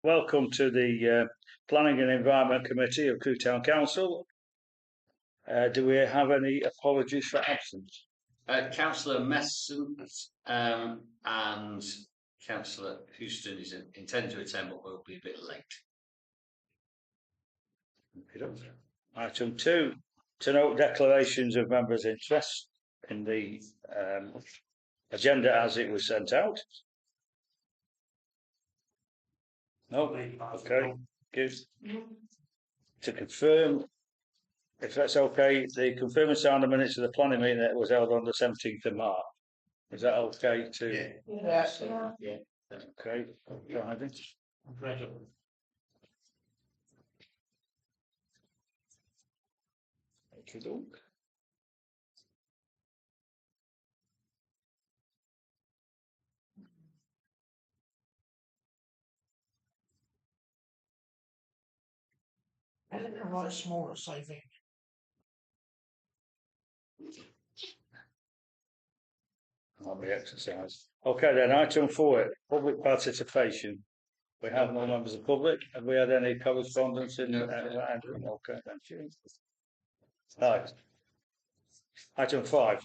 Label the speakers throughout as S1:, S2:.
S1: Welcome to the Planning and Environment Committee of Crewe Town Council. Do we have any apologies for absence?
S2: Councillor Messon and Councillor Houston is intend to attend, but will be a bit late.
S1: Item 2, to note declarations of members' interest in the agenda as it was sent out. No, okay, good. To confirm, if that's okay, the confirm and sign the minutes of the planning meeting that was held on the 17th of March. Is that okay to?
S2: Yeah.
S1: Okay, driving. Okay, doke.
S3: I think they're right smaller saving.
S1: That'll be exercise. Okay then, item 4, public participation. We have no members of the public. Have we had any correspondence in the okay, thank you. Right. Item 5,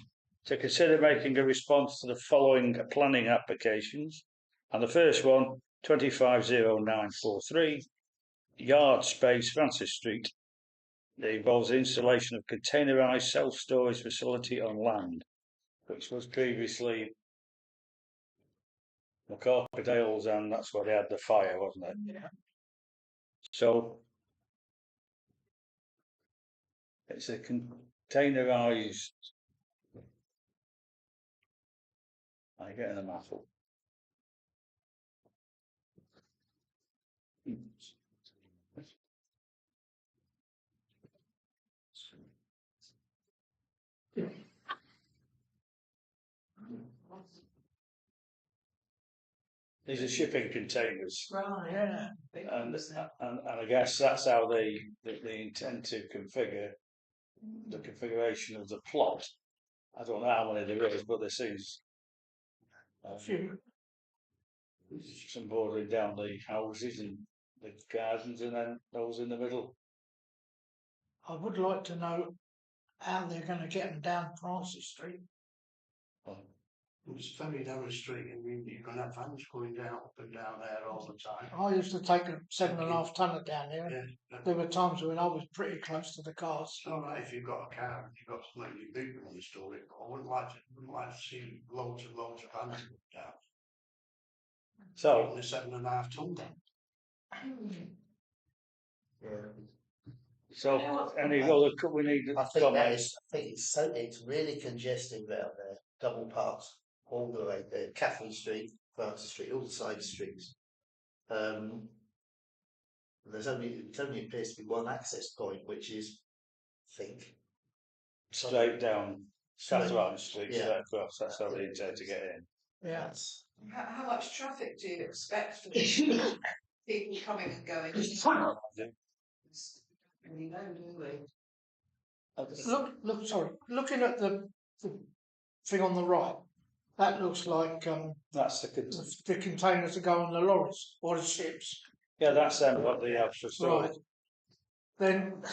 S1: to consider making a response to the following planning applications. And the first one, 250943, yard space, Francis Street. It involves the installation of containerised self-storage facility on land, which was previously McCorkey Dales, and that's where they had the fire, wasn't it?
S3: Yeah.
S1: So it's a containerised. I'm getting a muffle. These are shipping containers.
S3: Right, yeah.
S1: And I guess that's how they intend to configure the configuration of the plot. I don't know how many there is, but there seems some bordering down the houses and the gardens, and then those in the middle.
S3: I would like to know how they're going to get them down Francis Street.
S4: It's a very narrow street, and you're going to have vans going down up and down there all the time.
S3: I used to take a 7.5 tonner down there.
S4: Yeah.
S3: There were times when I was pretty close to the cars.
S4: It's all right if you've got a car and you've got something big on the store, but I wouldn't like to see loads of vans down.
S1: So
S4: Only 7.5 ton then.
S1: So any other we need?
S5: I think that is. I think it's really congested out there. Double parks all the way there. Catherine Street, Francis Street, all the side streets. It only appears to be one access point, which is, I think,
S1: straight down Catherine Street,
S5: yeah.
S1: straight across. That's how they intend to get in.
S3: Yeah.
S6: How much traffic do you expect for people coming and going? We know, do we?
S3: Sorry. Looking at the thing on the right, that looks like
S1: That's the
S3: containers that go on the lorries or the ships.
S1: yeah, that's what they have for storage.
S3: Right. Then,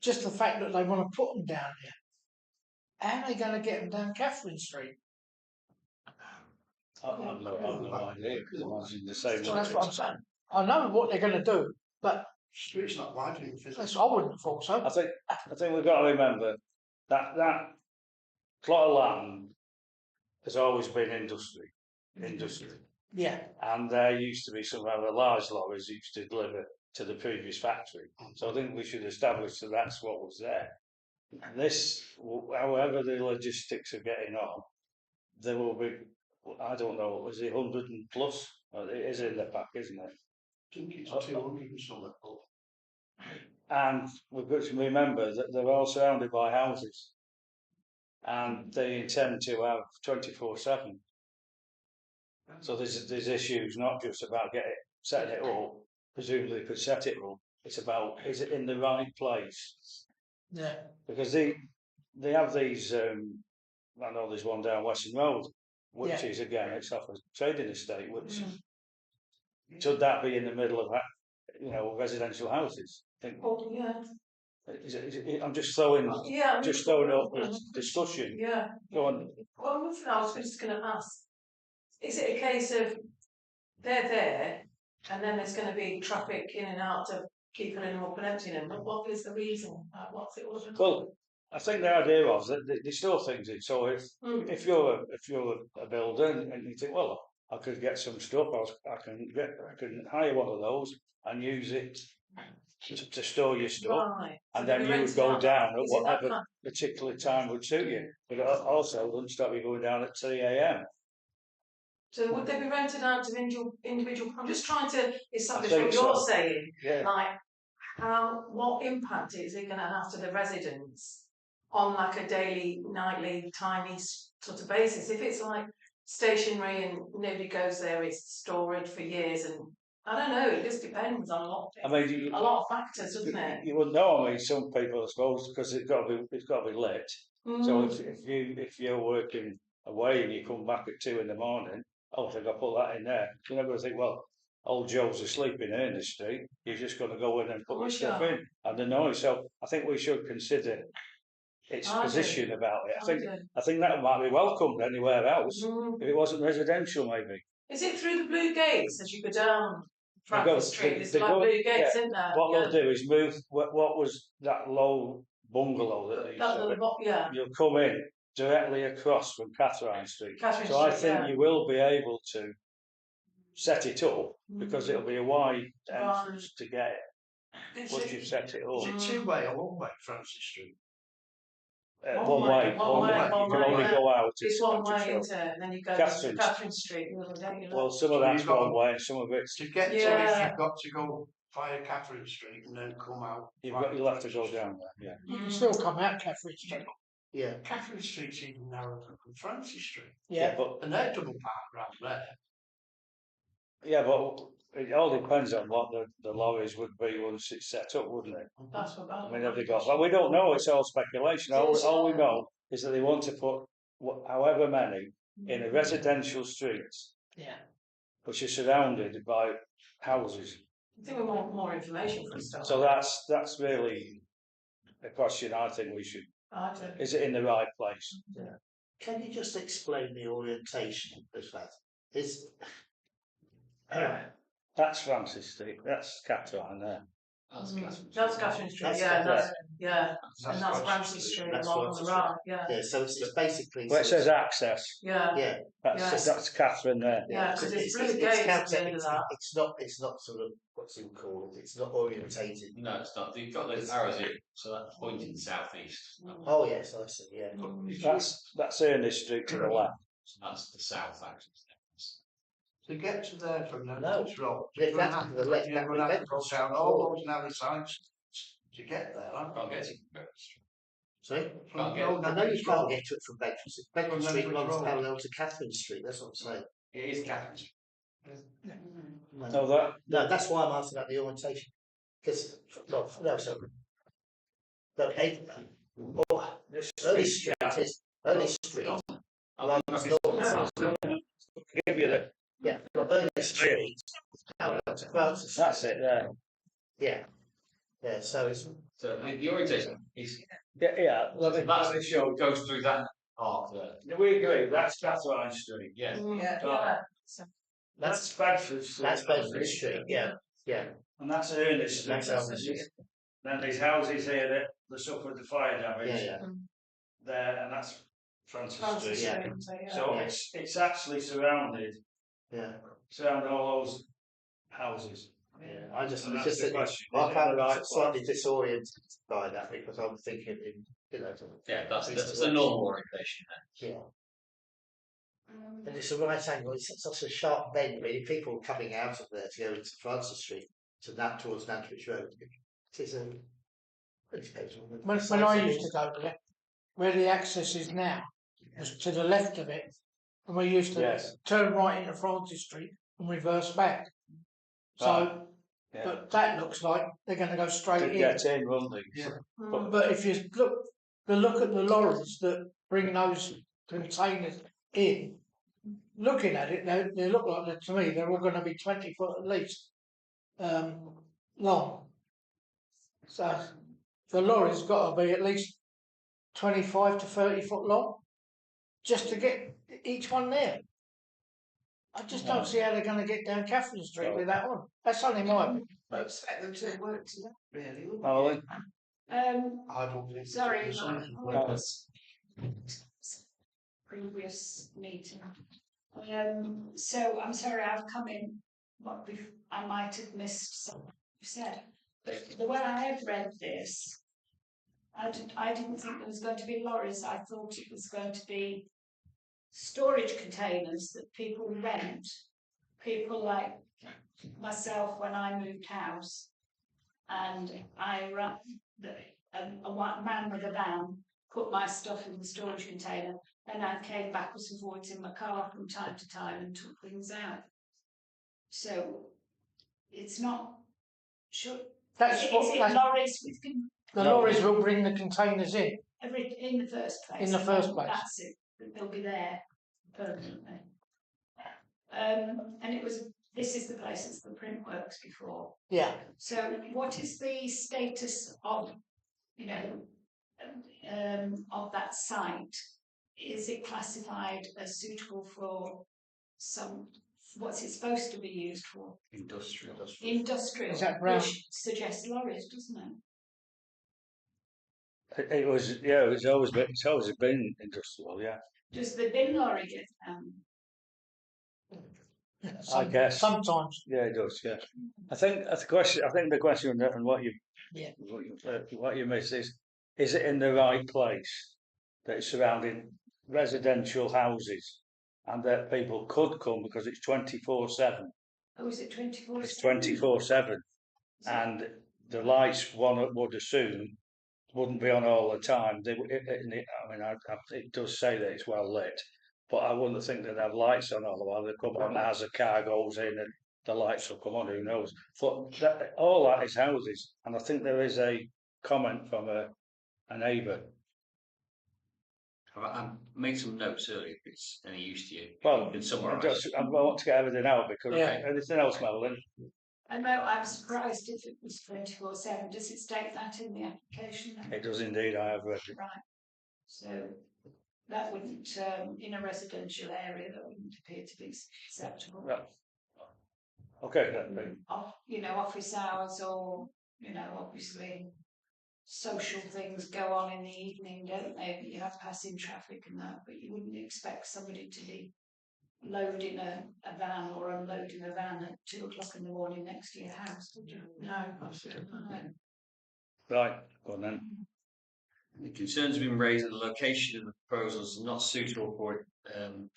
S3: just the fact that they want to put them down there, how are they going to get them down Catherine Street?
S1: I've no idea, because imagine the same.
S3: So that's what I'm saying. I know what they're going to do, but
S4: The street's not wide enough, is it?
S3: I wouldn't have thought so.
S1: I think we've got to remember that plot of land has always been industry,
S3: Yeah.
S1: and there used to be some rather large lorries used to deliver to the previous factory. So I think we should establish that that's what was there. This, however the logistics are getting on, there will be, I don't know, is it 100 and plus? It is in the pack, isn't it?
S4: I think it's 200 and something.
S1: And we've got to remember that they're all surrounded by houses, and they intend to have 24/7. So there's issues not just about setting it up, presumably could set it up. It's about, is it in the right place?
S3: Yeah.
S1: Because they have these. I know there's one down Western Road, which is again it's off a trading estate, which should that be in the middle of, residential houses?
S6: Well, yeah,
S1: I'm just throwing
S6: yeah.
S1: up this discussion.
S6: Yeah.
S1: Go on.
S6: Well, nothing, I was just going to ask, is it a case of they're there and then there's going to be traffic in and out to keep filling them up and emptying them? What is the reason? What's it all?
S1: Well, I think the idea was that they store things in. So if you're a builder and you think, well, I could get some stuff, I can hire one of those and use it to store your stuff,
S6: Right.
S1: and
S6: So
S1: then
S6: they
S1: you would
S6: rent it
S1: go
S6: out.
S1: down at
S6: Is it that
S1: whatever
S6: kind-
S1: particular time would suit you. But also wouldn't stop you going down at 3 a.m.
S6: So would they be rented out to individual? I'm just trying to establish
S1: think
S6: what you're
S1: so.
S6: saying.
S1: Yeah.
S6: Like, what impact is it going to have to the residents on like a daily, nightly, tiny sort of basis? If it's like stationary and nobody goes there, it's storage for years, and I don't know. It just depends on a lot of
S1: I
S6: things.
S1: mean,
S6: A lot of factors, doesn't it?
S1: you wouldn't know. I mean, some people, I suppose, because it's got to be lit. So if you're working away and you come back at 2 in the morning, I think I'll put that in there. You're not going to think, well, old Joe's asleep in Ernest Street. You're just going to go in and put your stuff in and the noise. So I think we should consider its position about it. I think that might be welcomed anywhere else if it wasn't residential, maybe.
S6: Is it through the blue gates as you go down
S1: They go-
S6: Francis Street?
S1: they-
S6: There's
S1: they
S6: like
S1: go-
S6: blue gates, isn't there?
S1: What they'll do is move. What was that low bungalow that they used
S6: That
S1: to
S6: little
S1: have?
S6: yeah.
S1: You'll come in directly across from Catherine Street.
S6: Catherine
S1: So I
S6: Street,
S1: think
S6: yeah.
S1: you will be able to set it up because it'll be a wide entrance to get it
S4: Is
S1: once
S4: it,
S1: you've set it up.
S4: is it two-way or one-way, Francis Street?
S1: One way.
S6: one way,
S1: You
S6: one
S1: can
S6: way,
S1: only
S6: yeah.
S1: go out.
S6: It's one way into, and then you go to
S1: Catherine.
S6: Catherine Street. Don't you?
S1: Well, some of
S4: So
S1: that's
S4: you've got-
S1: one way and some of it's
S4: To get to it,
S6: Yeah.
S4: you've got to go via Catherine Street and then come out.
S1: you'll have to go down there. Yeah.
S3: You can still come out Catherine Street.
S5: Yeah.
S4: Catherine Street's even narrower than Francis Street.
S3: Yeah.
S1: But
S4: And they're double park round there.
S1: it all depends on what the lorries would be once it's set up, wouldn't it?
S6: That's what.
S1: I mean, have they got? Well, we don't know. It's all speculation. All we know is that they want to put however many in a residential street,
S3: Yeah.
S1: which is surrounded by houses.
S6: I think we want more information from stuff.
S1: So that's really a question. I think we should.
S6: I do.
S1: Is it in the right place?
S5: Can you just explain the orientation of that? Is
S1: That's Francis Street. That's Catherine there.
S6: That's Catherine Street.
S5: That's
S6: Yeah,
S5: Catherine.
S6: and that's Francis Street
S5: That's
S6: along
S5: Francis
S6: the right. Yeah,
S5: yeah, so it's basically
S1: Where it says access.
S6: yeah,
S5: yeah.
S6: Yes.
S1: That's Catherine there.
S6: yeah. Because it's blue
S5: it's
S6: gates at
S5: counter-
S6: the end of that.
S5: it's not sort of what's it called? It's not orientated.
S2: No, it's not. You've got those arrows here, so that's pointing southeast.
S5: Oh yes, I see. Yeah.
S1: That's Ernest Street to the left.
S2: So that's the south axis.
S4: To get to there from the
S5: No.
S4: road,
S5: Yeah,
S4: you're
S5: that's
S4: gonna have
S5: to the
S4: to-
S5: left,
S4: you're
S5: that
S4: gonna have to
S5: Bedford
S4: go down
S5: Street.
S4: all those narrow sides to get there.
S2: I can't get it.
S5: Sorry.
S2: Can't get
S4: From
S5: I know you
S4: Bedford
S5: can't
S4: Road.
S5: get to it from Bedford Street. Bedford
S4: From
S5: Street
S4: Bedford
S5: runs
S4: Road.
S5: parallel to Catherine Street. That's what I'm saying.
S2: It is Catherine Street.
S1: No,
S5: No, that's why I'm asking about the orientation. Because, well, no, so. No, Early Street is, Early Street runs north.
S1: give you the.
S5: Yeah, well, Early Street, parallel to Francis Street.
S1: That's it there.
S5: Yeah. Yeah, so it's,
S2: So the orientation is
S1: Yeah.
S2: that's the show goes through that arc there.
S1: We agree. That's Catherine Street.
S2: Yeah.
S6: Yeah.
S1: That's Bedford Street.
S5: that's Bedford Street, yeah, yeah.
S1: And that's Ernest Street.
S5: That's Ernest Street.
S1: Then these houses here that suffered the fire damage.
S5: Yeah,
S1: There, and that's Francis
S6: Francis
S1: Street.
S5: Yeah.
S6: Street. Yeah.
S1: So
S5: Yeah.
S1: it's actually surrounding
S5: yeah.
S1: all those houses.
S5: Yeah, I just,
S1: And
S5: it's
S1: that's
S5: just
S1: the
S5: that
S1: question.
S5: I
S1: Is it the
S5: found
S1: right
S5: it slightly disoriented by that because I'm thinking in,
S2: Yeah, that's the normal orientation.
S5: yeah. And it's a right angle, it's such a sharp bend, really. People coming out of there to go into Francis Street to that towards Nantwich Road. It is a. It depends on the
S3: When I used to go there, where the access is now, was to the left of it, and we used to
S1: Yes.
S3: turn right into Francis Street and reverse back. So,
S1: Yeah.
S3: but that looks like they're going to go straight
S1: To
S3: in.
S1: get in, won't they?
S4: Yeah.
S3: But if you look at the lorries that bring those containers in, looking at it, they look like to me they're all going to be 20 foot at least long. So the lorry's got to be at least 25 to 30 foot long, just to get each one there. I just don't see how they're going to get down Catherine Street with that one. That's only my opinion.
S6: I expect them to work to that, really. wouldn't
S1: Marlon?
S4: I don't think.
S7: Sorry,
S4: it's-
S7: no, previous meeting. So I'm sorry, I've come in, I might have missed something you said, but the way I had read this, I didn't think there was going to be lorries. I thought it was going to be storage containers that people rent. People like myself, when I moved house, and I ran a white man with a van, put my stuff in the storage container, and I came backwards and forwards in my car from time to time and took things out. So it's not sure.
S3: That's
S7: Is
S3: what
S7: it
S3: that's,
S7: lorries with
S3: the lorries will bring the containers in.
S7: in the first place?
S3: In the
S7: and
S3: first
S7: then
S3: place.
S7: That's it. That they'll be there permanently. And this is the place that's the print works before.
S3: Yeah.
S7: So what is the status of, of that site? Is it classified as suitable for what's it supposed to be used for?
S2: Industrial.
S7: Industrial,
S3: Is that brown?
S7: which suggests lorries, doesn't it?
S1: It was, yeah, it's always been industrial, yeah.
S7: Does the bin lorry get
S1: I guess.
S3: Sometimes.
S1: Yeah, it does, yeah. I think that's the question, and what you,
S3: Yeah.
S1: what you miss is it in the right place? That it's surrounding residential houses and that people could come because it's 24/7.
S7: Oh, is it 24/7?
S1: It's 24/7. And the lights, one would assume, wouldn't be on all the time. It does say that it's well lit, but I wouldn't think they'd have lights on all the while. They come on as a car goes in and the lights will come on, who knows. But all that is houses, and I think there is a comment from a neighbour.
S2: I made some notes earlier if it's any use to you.
S1: Well,
S2: You can summarise.
S1: I want to get everything out because
S3: Yeah.
S1: anything else, Madeline?
S7: I know, I'm surprised if it was 24/7. Does it state that in the application?
S1: It does indeed, I have read it.
S7: Right. So that wouldn't, in a residential area, that wouldn't appear to be acceptable.
S1: Right. Okay, then.
S7: Office hours or, obviously social things go on in the evening, don't they? But you have passing traffic and that, but you wouldn't expect somebody to be loading a van or unloading a van at 2 o'clock in the morning next to your house, would you?
S6: No, absolutely not.
S7: No.
S1: Right, go on then.
S2: The concerns have been raised that the location of the proposals is not suitable for it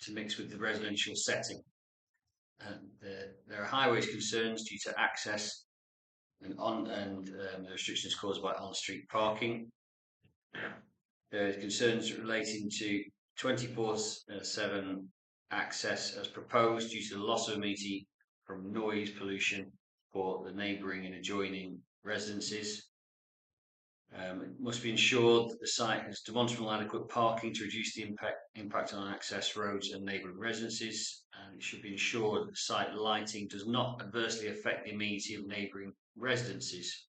S2: to mix with the residential setting. There are highways concerns due to access and the restrictions caused by on-street parking. There are concerns relating to 24/7 access as proposed due to the loss of amenity from noise pollution for the neighbouring and adjoining residences. It must be ensured that the site has demonstrable adequate parking to reduce the impact on access roads and neighbouring residences, and it should be ensured that site lighting does not adversely affect the amenity of neighbouring residences.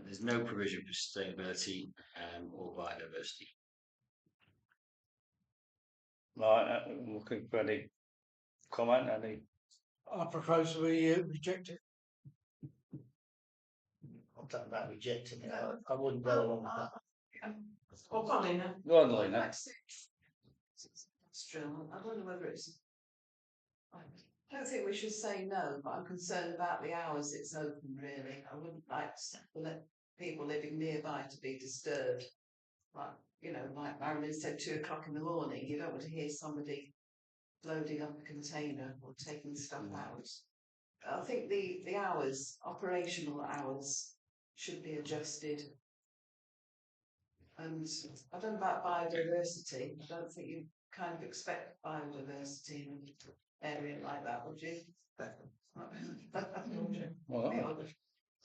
S2: There's no provision for sustainability or biodiversity.
S1: Right, looking for any comment,
S3: I propose we reject it.
S5: I'm talking about rejecting it. I wouldn't go along with that.
S6: Well, go on, Lena.
S1: Go on, Lena.
S6: Industrial. I wonder whether it's. I don't think we should say no, but I'm concerned about the hours it's open. Really, I wouldn't like to let people living nearby to be disturbed. Like Marilyn said, 2 o'clock in the morning. You don't want to hear somebody loading up a container or taking stuff out. I think the hours, operational hours, should be adjusted. And I don't know about biodiversity. I don't think you kind of expect biodiversity in an area like that, would you?
S1: well,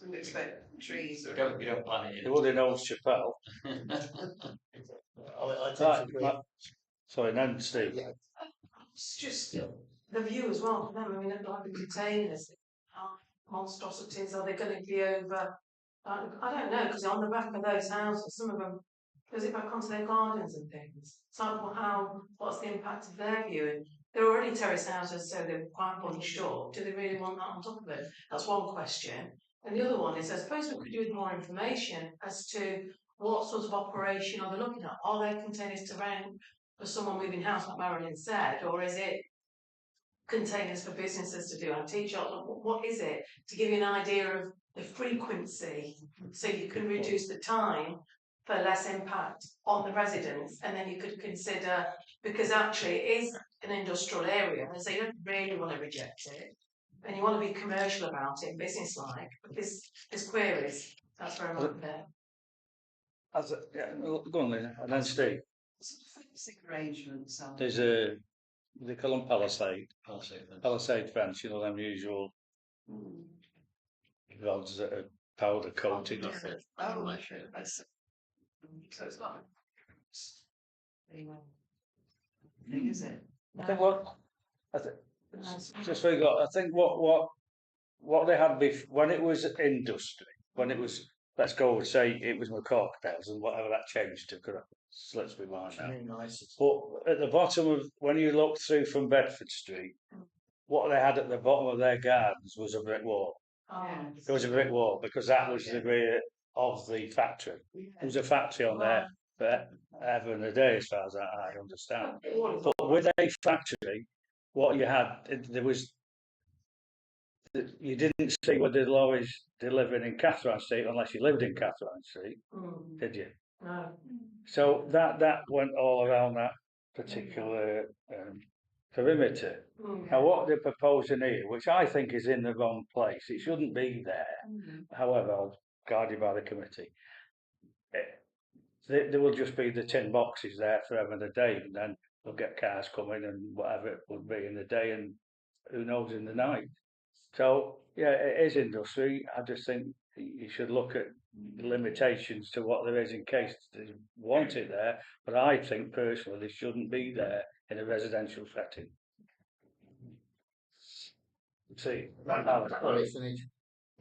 S6: Wouldn't expect trees.
S2: You don't plan it
S1: it
S2: in.
S1: would in Old Chappelle.
S5: I tend to
S1: Right,
S5: agree.
S1: right. Sorry, then Steve.
S5: Yeah,
S6: It's just the view as well for them. I mean, like the containers, monstrosities, are they going to be over? I don't know, because on the back of those houses, some of them goes it back onto their gardens and things. So what's the impact of their viewing? They're already terrace houses, so they're quite bunched up. Do they really want that on top of it? That's one question. And the other one is, I suppose we could do with more information as to what sort of operation are they looking at? Are there containers to rent for someone moving house, like Marilyn said, or is it containers for businesses to do antique shops? What is it? To give you an idea of the frequency, so you can reduce the time for less impact on the residents, and then you could consider, because actually it is an industrial area, and so you don't really want to reject it, and you want to be commercial about it, business-like, but there's queries. That's where I'm at there.
S1: Go on, Lisa. And then Steve.
S8: Fencing arrangements.
S1: There's they call them palisade fence, you know, them usual rods that are powder coated.
S8: Oh, I see. So it's not thing, is it?
S1: I think just very got. I think what they had before, when it was industry, when it was, let's go and say it was McCorkdale's and whatever that changed to, because that slips my mind now. But at the bottom of, when you look through from Bedford Street, what they had at the bottom of their gardens was a brick wall. There was a brick wall because that was the rear of the factory. There was a factory on there forever and a day, as far as I understand. But with a factory, what you had, there was, you didn't see where the lorries delivering in Catherine Street unless you lived in Catherine Street, did you?
S6: No.
S1: So that went all around that particular perimeter. Now what they're proposing here, which I think is in the wrong place, it shouldn't be there, however, I'll guide you by the committee. There will just be the tin boxes there forever and a day, and then they'll get cars coming and whatever it would be in the day, and who knows in the night. So yeah, it is industry. I just think you should look at the limitations to what there is in case they want it there. But I think personally they shouldn't be there in a residential setting. See,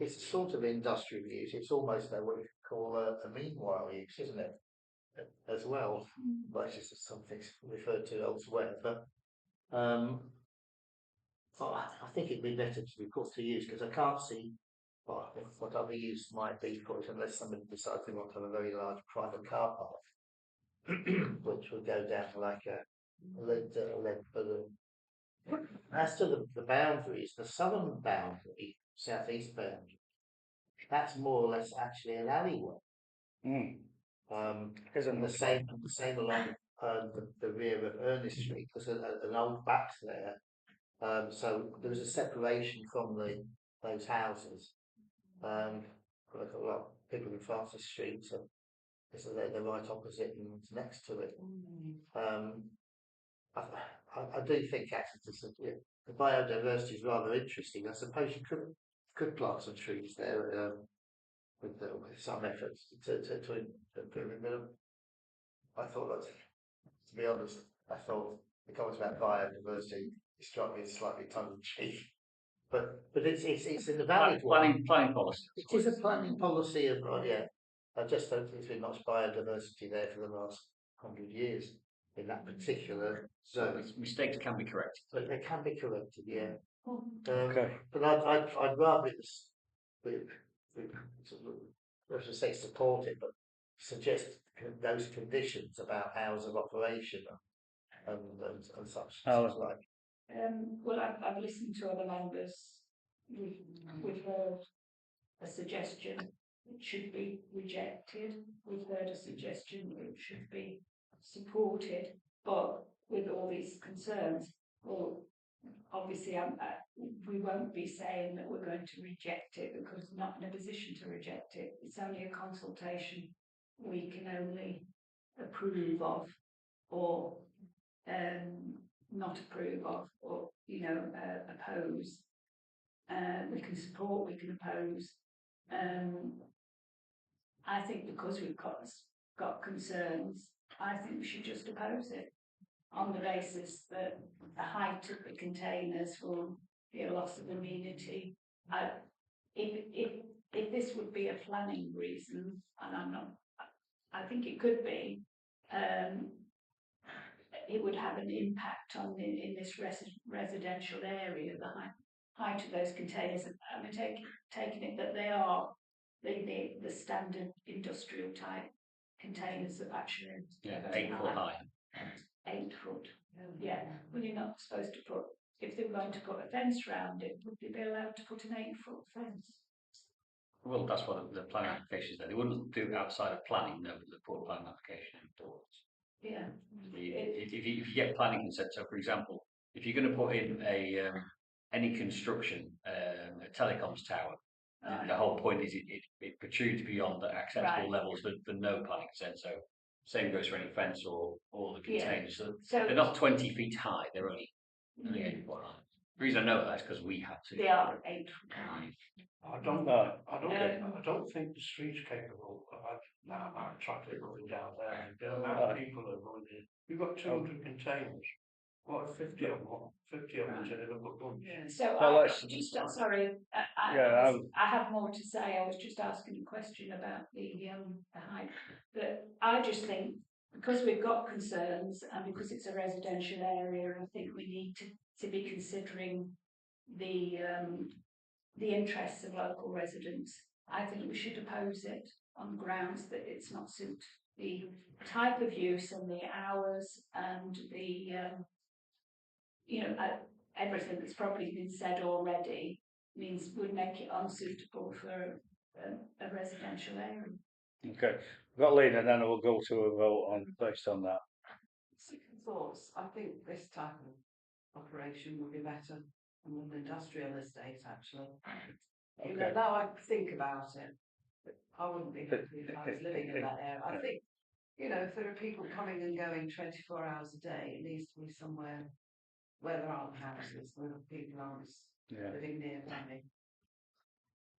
S5: it's a sort of industrial use. It's almost what you call a meanwhile use, isn't it? As well, but it's just something referred to elsewhere. But I think it'd be better to be put to use, because I can't see what other use might be for it, unless somebody decides they want to have a very large private car park, which would go down to like a lead balloon. As to the boundaries, the southern boundary, southeast boundary, that's more or less actually an alleyway.
S1: Isn't
S5: the same along the rear of Ernest Street, because an old back's there. So there was a separation from those houses. Like a lot of people in Francis Street, so they're right opposite and next to it. I do think actually the biodiversity is rather interesting. I suppose you could plant some trees there with some efforts to improve it. I thought that, to be honest, the comments about biodiversity struck me as slightly tongue in cheek. But it's in the valid
S2: planning policy.
S5: It is a planning policy of I just don't think there's been much biodiversity there for the last 100 years in that particular zone.
S2: Mistakes can be corrected.
S5: But they can be corrected, yeah.
S1: Okay.
S5: But I'd rather say support it, but suggest those conditions about hours of operation and such. Like.
S7: Well, I've listened to other members. We've heard a suggestion it should be rejected. We've heard a suggestion it should be supported. But with all these concerns, well, obviously we won't be saying that we're going to reject it, because we're not in a position to reject it. It's only a consultation. We can only approve of, or not approve of, or oppose. We can support, we can oppose. I think because we've got concerns, I think we should just oppose it. on the basis that the height of the containers will be a loss of amenity. If this would be a planning reason, and I'm not, I think it could be, it would have an impact on in this residential area, the height of those containers. I'm taking it that they are the standard industrial type containers that actually
S2: 8 foot high.
S7: 8 foot. Yeah. Well, you're not supposed to put, if they were going to put a fence around it, would they be allowed to put an 8-foot fence?
S2: Well, that's what the planning application is. They wouldn't do it outside of planning, no, but they put a planning application indoors.
S7: Yeah.
S2: If you get planning consent, so for example, if you're going to put in any construction, a telecoms tower, the whole point is it protrudes beyond the acceptable levels for no planning consent. So same goes for any fence or the containers. So they're not 20 feet high; they're only 8 foot high. The reason I know that is because we have to.
S7: They are 8 foot high.
S4: I don't think the street's capable of that amount of traffic running down there. The amount of people that are running in. You've got 200 containers. What, 50 of them turn in a book lunch?
S7: So
S1: Well,
S7: sorry, I have more to say. I was just asking a question about the height. But I just think because we've got concerns and because it's a residential area, I think we need to be considering the interests of local residents. I think we should oppose it on the grounds that it's not suit the type of use and the hours and the everything that's probably been said already means would make it unsuitable for a residential area.
S1: Okay, we've got Lena, and then we'll go to a vote on based on that.
S8: Second thoughts, I think this type of operation would be better than an industrial estate, actually.
S1: Okay.
S8: Now I think about it, I wouldn't be happy if I was living in that area. I think, if there are people coming and going 24 hours a day, it needs to be somewhere where there aren't houses, where people aren't living nearby.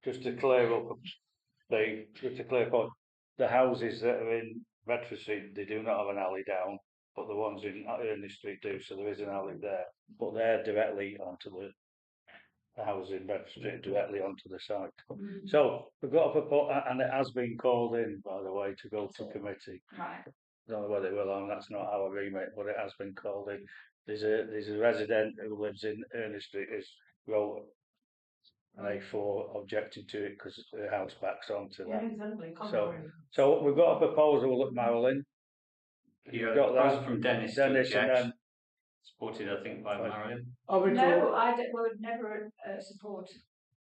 S1: Just to clear up, Steve, just to clear up, the houses that are in Bedford Street, they do not have an alley down, but the ones in Ernest Street do, so there is an alley there, but they're directly onto the houses in Bedford Street, directly onto the site. So we've got a proposal, and it has been called in, by the way, to go to committee.
S7: Right.
S1: I don't know whether it will, and that's not our remit, but it has been called in. There's a resident who lives in Ernest Street, who's wrote an A4 objecting to it because the house backs onto that. So we've got a proposal at Marilyn.
S2: You
S1: got that
S2: proposal from Dennis
S1: and
S2: to object,
S1: then
S2: supported I think by Marilyn.
S7: No, I would never support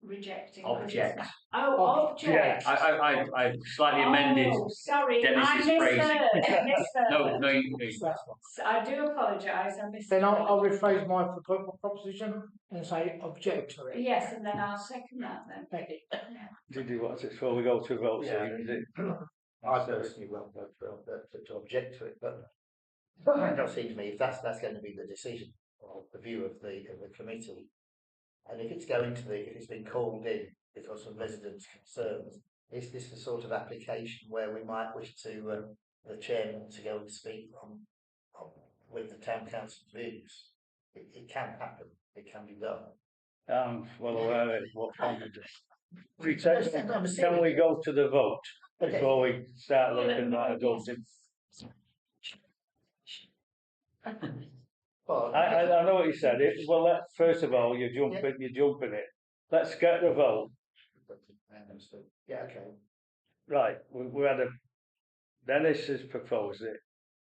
S7: rejecting.
S2: Object.
S7: Object.
S2: I slightly amended.
S7: Sorry,
S2: Dennis's
S7: I
S2: phrasing.
S7: misheard.
S2: No, you.
S7: I do apologise. I misheard.
S3: Then I'll rephrase my proposition and say object to it.
S7: Yes, and then I'll second that then.
S3: Thank you.
S1: Did you want it before we go to vote?
S5: Yeah. I personally won't vote to object to it, but it does seem to me if that's going to be the decision or the view of the committee, and if it's been called in because of residents' concerns, is this the sort of application where we might wish to the chairman to go and speak on with the town council's views? It can happen. It can be done.
S1: Well aware of what can we do. Can we go to the vote before we start looking at adopting?
S5: Well,
S1: I know what you said. Well, first of all, you're jumping it. Let's get the vote.
S5: Yeah, okay.
S1: Right, we had Dennis has proposed it.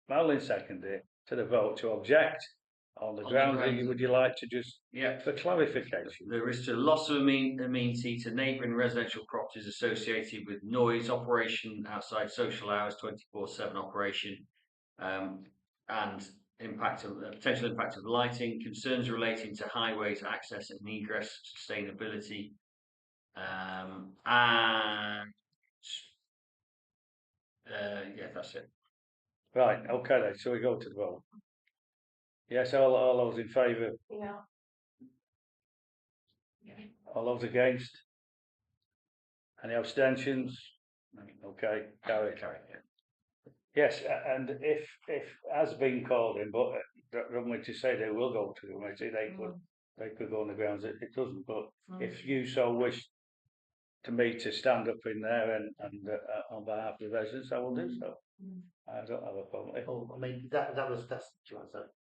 S1: Madeline seconded it to the vote to object on the grounds that would you like to just for clarification?
S2: There is to loss of amenity to neighbouring residential properties associated with noise, operation outside social hours, 24/7 operation, and potential impact of lighting, concerns relating to highways access and egress, sustainability, and that's it.
S1: Right, okay then, so we go to the vote. Yes, all those in favour?
S6: Yeah.
S1: All those against? Any abstentions? Okay, carry. Yes, and if has been called in, but don't mean to say they will go to the committee, they could go on the grounds that it doesn't, but if you so wish to me to stand up in there and on behalf of the residents, I will do so. I don't have a problem.
S5: Oh, I mean, that's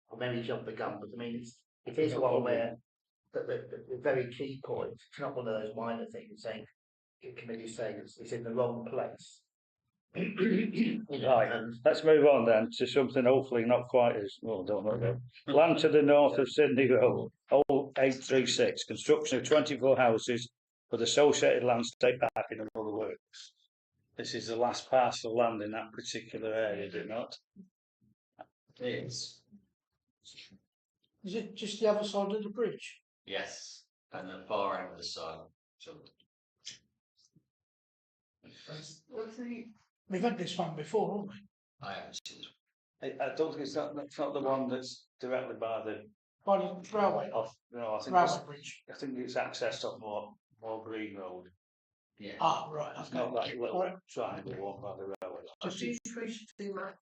S5: or maybe jump the gun, but I mean, it is one where the very key point, it's not one of those minor things saying, the committee saying it's in the wrong place.
S1: Right, let's move on then to something hopefully not quite as, well, I don't know though. Land to the north of Sydney Road, 0836, construction of 24 houses with associated landscape parking and other works. This is the last parcel of land in that particular area, is it not?
S2: It is.
S3: Is it just the other side of the bridge?
S2: Yes, and the far end of the side. So
S3: We've had this one before, haven't we?
S2: I haven't seen this.
S1: I don't think it's not the one that's directly by the
S3: By the railway,
S1: off. No, I think
S3: railway bridge.
S1: it's accessed on more Green Road.
S2: Yeah.
S3: Ah, right,
S1: It's
S3: okay.
S1: not that little
S3: Alright.
S1: triangle one by the railway.
S3: Just
S4: These three thing that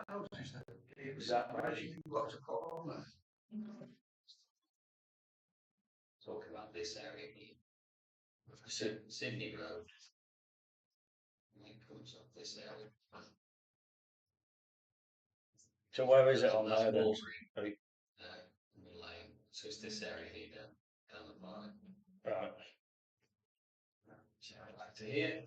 S4: houses that
S1: Is that right?
S4: actually got to put on there.
S2: Talking about this area here. Sydney Road. And it comes up this area.
S1: So where is it on
S2: That's
S1: there then?
S2: Walbury, Lane. So it's this area here down the bottom.
S1: Right.
S2: So back to here.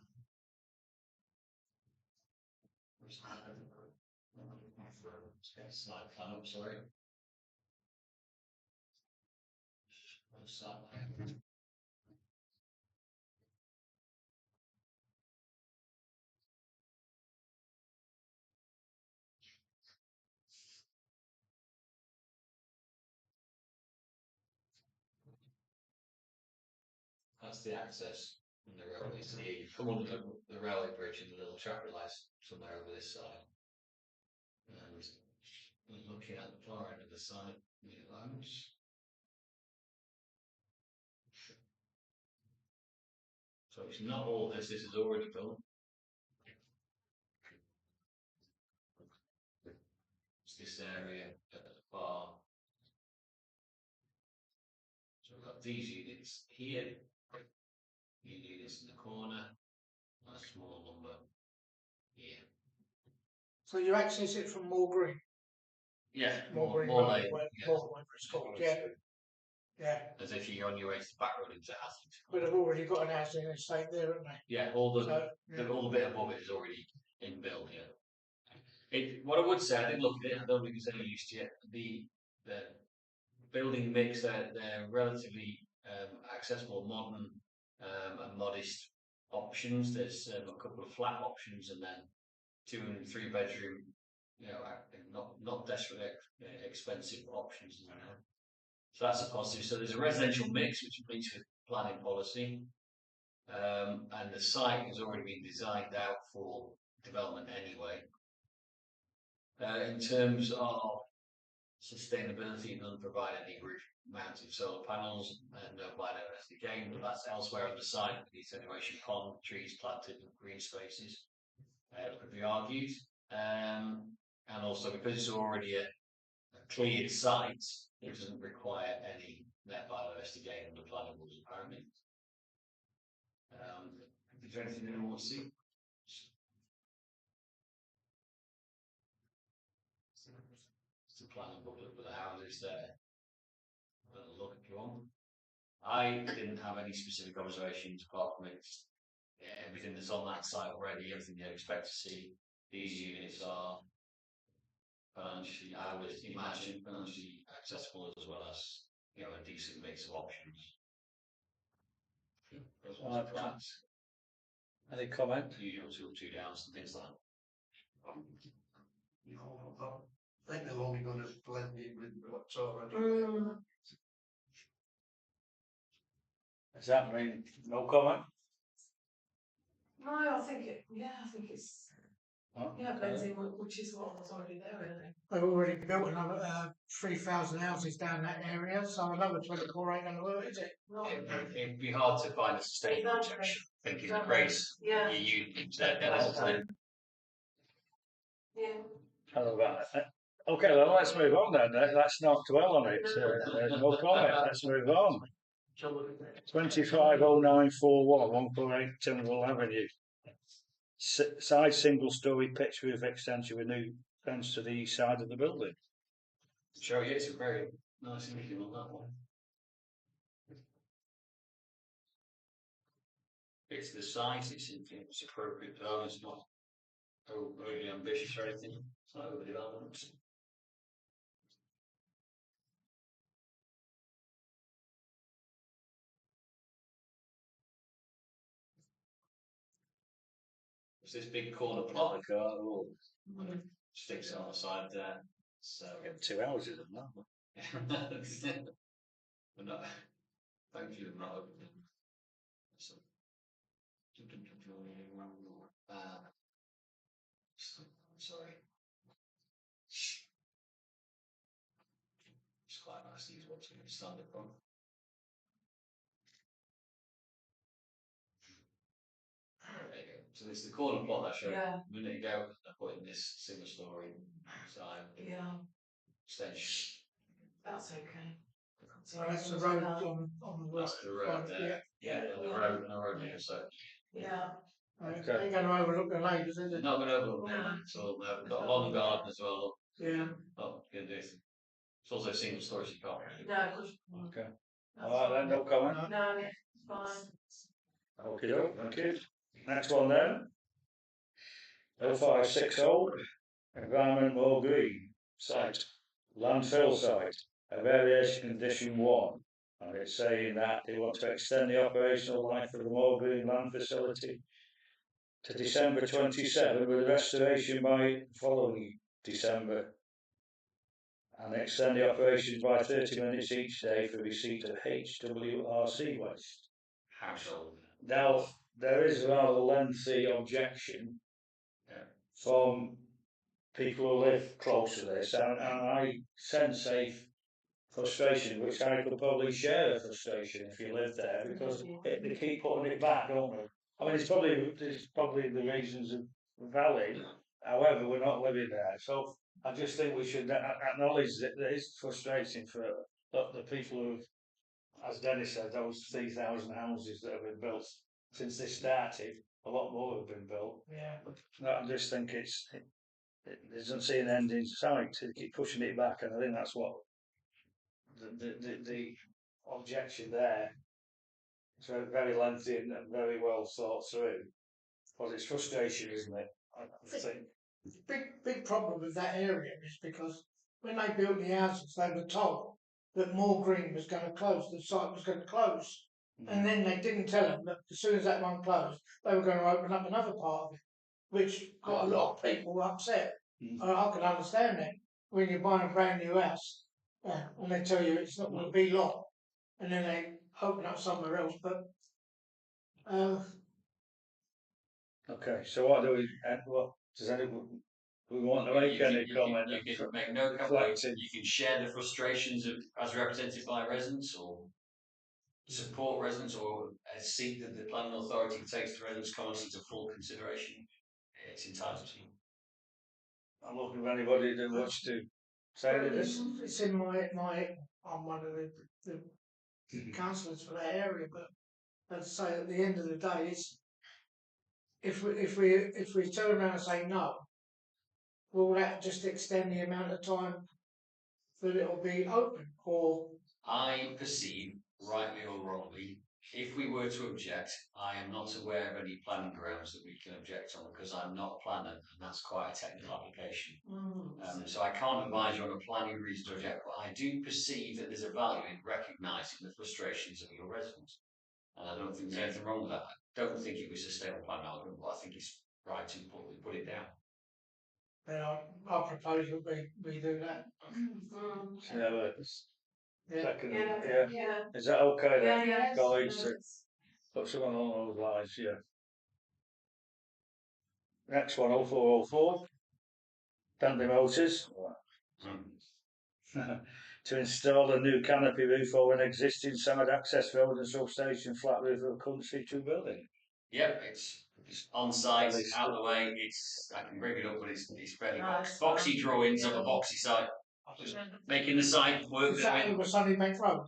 S2: Slide plan up, sorry. Slide plan. That's the access from the railway. So you come under the railway bridge and the little traffic lights somewhere over this side. And looking at the far end of the side, near lounge. So it's not all this is already done. It's this area at the far. So we've got these units here. Units in the corner, and a small number here.
S3: So you access it from Moor Green?
S2: Yeah,
S3: Moor Green
S2: more
S3: Road,
S2: lane.
S3: whatever
S2: Yeah.
S3: it's called, yeah. Yeah,
S2: As if you're on your way to the back road into Athens.
S3: but they've already got an housing estate there, haven't they?
S2: Yeah, all the
S3: So, yeah.
S2: all the bit above it is already inbuilt here. What I would say, I did look at it. I don't think it's any use to yet. The building mix, they're relatively accessible, modern, and modest options. There's a couple of flat options, and then 2 and 3 bedroom. Not desperately expensive options. So that's a positive. So there's a residential mix which meets with planning policy, and the site has already been designed out for development anyway. In terms of sustainability, it doesn't provide any roof-mounted solar panels and no biodiversity gain, but that's elsewhere on the site. The attenuation pond, trees planted, and green spaces could be argued, and also because it's already a cleared site, it doesn't require any net biodiversity gain under planning rules apparently. Is there anything anyone wants to see? It's the planning booklet with the houses there. Have a look if you want. I didn't have any specific observations apart from everything that's on that site already, everything you expect to see. These units are financially, I would imagine, financially accessible as well as a decent mix of options. Flats.
S1: Any comment?
S2: Usual 2 downs and things like that.
S4: I think they're only going to blend in with what's already.
S1: Does that mean no comment?
S6: No, I think it's blends in, which is what was already there, really.
S3: They've already built another 3,000 houses down that area, so another 24 ain't going to work, is it?
S2: It'd be hard to find a sustainable objection. Thinking the race,
S6: Yeah.
S2: you there.
S6: Yeah.
S1: I don't know about that. Okay, well, let's move on then. Let's not dwell on it. No comment. Let's move on. 250941, 148 Timberwell Avenue. Side single story pitch roof extension with new fence to the east side of the building.
S2: Show you, it's a very nice image on that one. It's the size, it's appropriate plan, it's not overly ambitious or anything, it's not overdevelopment. It's this big corner plot, sticks it on the side there. So
S1: Get 2 houses in that.
S2: we're not, thankfully we're not open. So, sorry. It's quite nice to use what's going to stand up on. There you go. So this is the corner plot that I showed
S6: Yeah.
S2: a minute ago. I put in this single story side
S6: Yeah,
S2: extension.
S6: that's okay.
S3: So that's the road on the right.
S2: That's the road there. Yeah, and the road and the road here. So
S6: Yeah,
S3: Ain't going to overlook the neighbours, is
S2: they're
S3: it?
S2: not going to overlook them. So they've got a long garden as well.
S3: Yeah.
S2: Not going to do it. It's also single story, so you can't really.
S6: no, 'cause
S1: Okay.
S6: that's
S1: All right then, no comment.
S6: fine. No, it's fine.
S1: Okay, thank you. Next one then. 0560 Environment More Green site, landfill site, a variation condition 1. And it's saying that they want to extend the operational life of the More Green land facility to December 27 with restoration by following December. And extend the operations by 30 minutes each day for receipt of HWRC waste.
S2: Household.
S1: Now, there is a rather lengthy objection from people who live close to this, and I sense a frustration, which I could probably share a frustration if you live there, because they keep putting it back, don't they? I mean, there's probably the reasons are valid, however, we're not living there, so I just think we should acknowledge that it is frustrating for the people who, as Dennis said, those 3,000 houses that have been built since they started. A lot more have been built.
S3: Yeah.
S1: No, I just think it doesn't see an end in sight to keep pushing it back, and I think that's what the objection there. It's very lengthy and very well thought through. But it's frustration, isn't it? I think.
S3: Big problem with that area is because when they built the houses, they were told that Moor Green was going to close, the site was going to close. And then they didn't tell them that as soon as that one closed, they were going to open up another part of it, which got a lot of people upset. I can understand that when you're buying a brand new house, and they tell you it's not going to be long, and then they open up somewhere else. But
S1: okay, so what do we? What does anyone? We want to make any comment?
S2: You can make no comment. You can share the frustrations as represented by residents, or support residents, or seek that the planning authority takes the residents' comments into full consideration. It's entitled to you.
S1: I'm looking for anybody that wants to say this.
S3: It's in I'm one of the councillors for that area, but I'd say at the end of the day, it's if we turn around and say no, will that just extend the amount of time that it will be open? Or
S2: I perceive, rightly or wrongly, if we were to object, I am not aware of any planning grounds that we can object on, because I'm not a planner, and that's quite a technical application. So I can't advise you on a planning reason to object, but I do perceive that there's a value in recognising the frustrations of your residents. And I don't think there's anything wrong with that. I don't think it was a stable plan argument, but I think it's right to put it down.
S3: then I propose that we do that.
S1: Second,
S6: Yeah.
S1: Is that okay then,
S6: Yeah.
S1: colleagues? To put someone along those lines, yeah. Next one, 0404. Bentley Motors. To install a new canopy roof over an existing side access road and substation flat roof of Country 2 building.
S2: Yep, it's on site,
S1: Well, it's-
S2: out of the way. I can bring it up, but it's fairly
S6: Nice.
S2: boxy drawings of a boxy site. Just making the site work.
S3: Is that over Sunny Bank Road?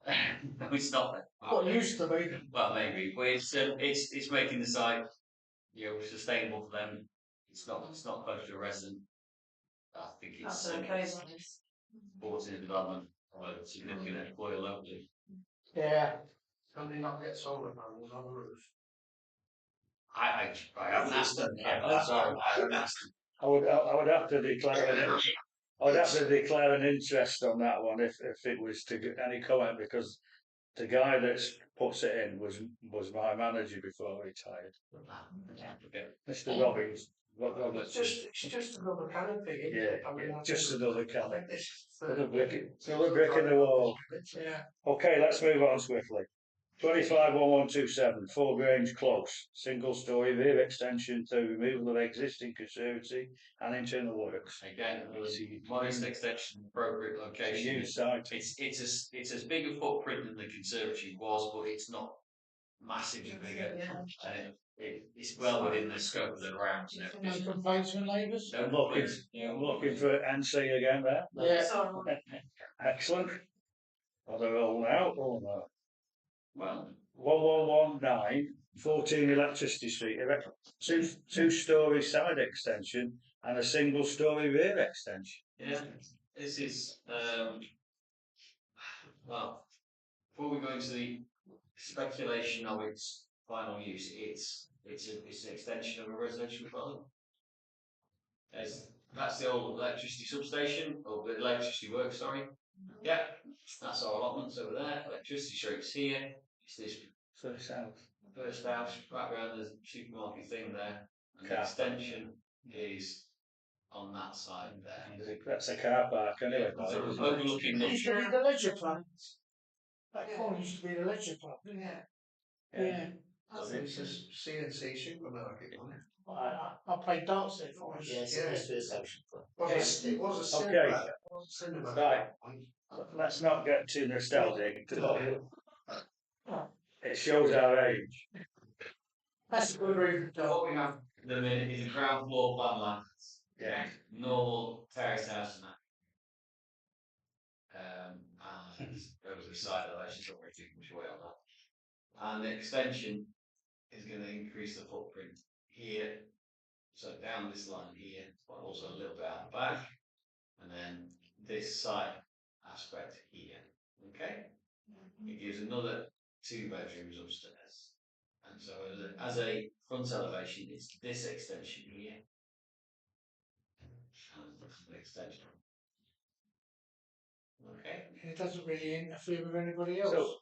S2: No, it's not.
S3: What used to be.
S2: Well, maybe, but it's making the site, sustainable for them. It's not close to a resident. I think it's
S6: That's okay.
S2: supporting the development of a significant employer locally.
S3: Yeah.
S4: Can they not get solar panels on the roof?
S2: I haven't asked them. I'm sorry, I haven't asked them.
S1: I would have to declare an interest on that one if it was to get any comment, because the guy that's puts it in was my manager before he retired. Mr. Robbins.
S4: It's just another canopy. Isn't
S1: Yeah,
S4: it? I mean,
S1: yeah,
S4: I
S1: just
S4: think-
S1: another
S4: I
S1: canopy.
S4: think this is
S1: Another brick in the wall.
S4: Yeah.
S1: Okay, let's move on swiftly. 251127, Four Grange Close, single story rear extension through removal of existing conservancy and internal works.
S2: Again, modest extension, appropriate
S1: It's a
S2: location.
S1: new site.
S2: It's as big a footprint than the conservatory was, but it's not massively bigger. It's well within the scope of the grounds and
S3: No
S2: everything.
S3: complaints from neighbours?
S2: No
S1: I'm looking for NC again there.
S3: Yeah.
S6: So,
S1: Excellent. Are they all out or no?
S2: Well,
S1: 1119, 14 Electricity Street, two-story side extension and a single-story rear extension.
S2: yeah, this is well, before we go into the speculation of its final use, it's an extension of a residential dwelling. That's the old electricity substation, or the electricity works, sorry. Yeah, that's our allotments over there. Electricity streets here. It's this
S1: So it's out.
S2: first house right around the supermarket thing there. And the
S1: Car.
S2: extension is on that side there.
S1: That's a car park anyway.
S2: So
S1: isn't it?
S2: overlooking
S3: It used
S2: the
S3: to be the leisure club. That corner used to be the leisure club, didn't it?
S4: Yeah.
S3: Yeah.
S4: It's a CNC supermarket, wasn't it?
S3: I played darts there for us.
S5: Yes, it used to be a social club.
S3: Yes.
S4: It was a
S1: Okay.
S4: cinema. It was a cinema.
S1: Right. Let's not get too nostalgic. It shows our age.
S3: That's a good reason.
S2: what we have at the minute is a ground floor plan line.
S1: Yeah.
S2: Normal terrace house and that. And over the side elevation, don't worry too much away on that. And the extension is going to increase the footprint here, so down this line here, but also a little bit out the back, and then this side aspect here. Okay, it gives another 2 bedrooms upstairs, and so as a front elevation, it's this extension here. And the extension. Okay.
S3: It doesn't really interfere with anybody else.
S1: So-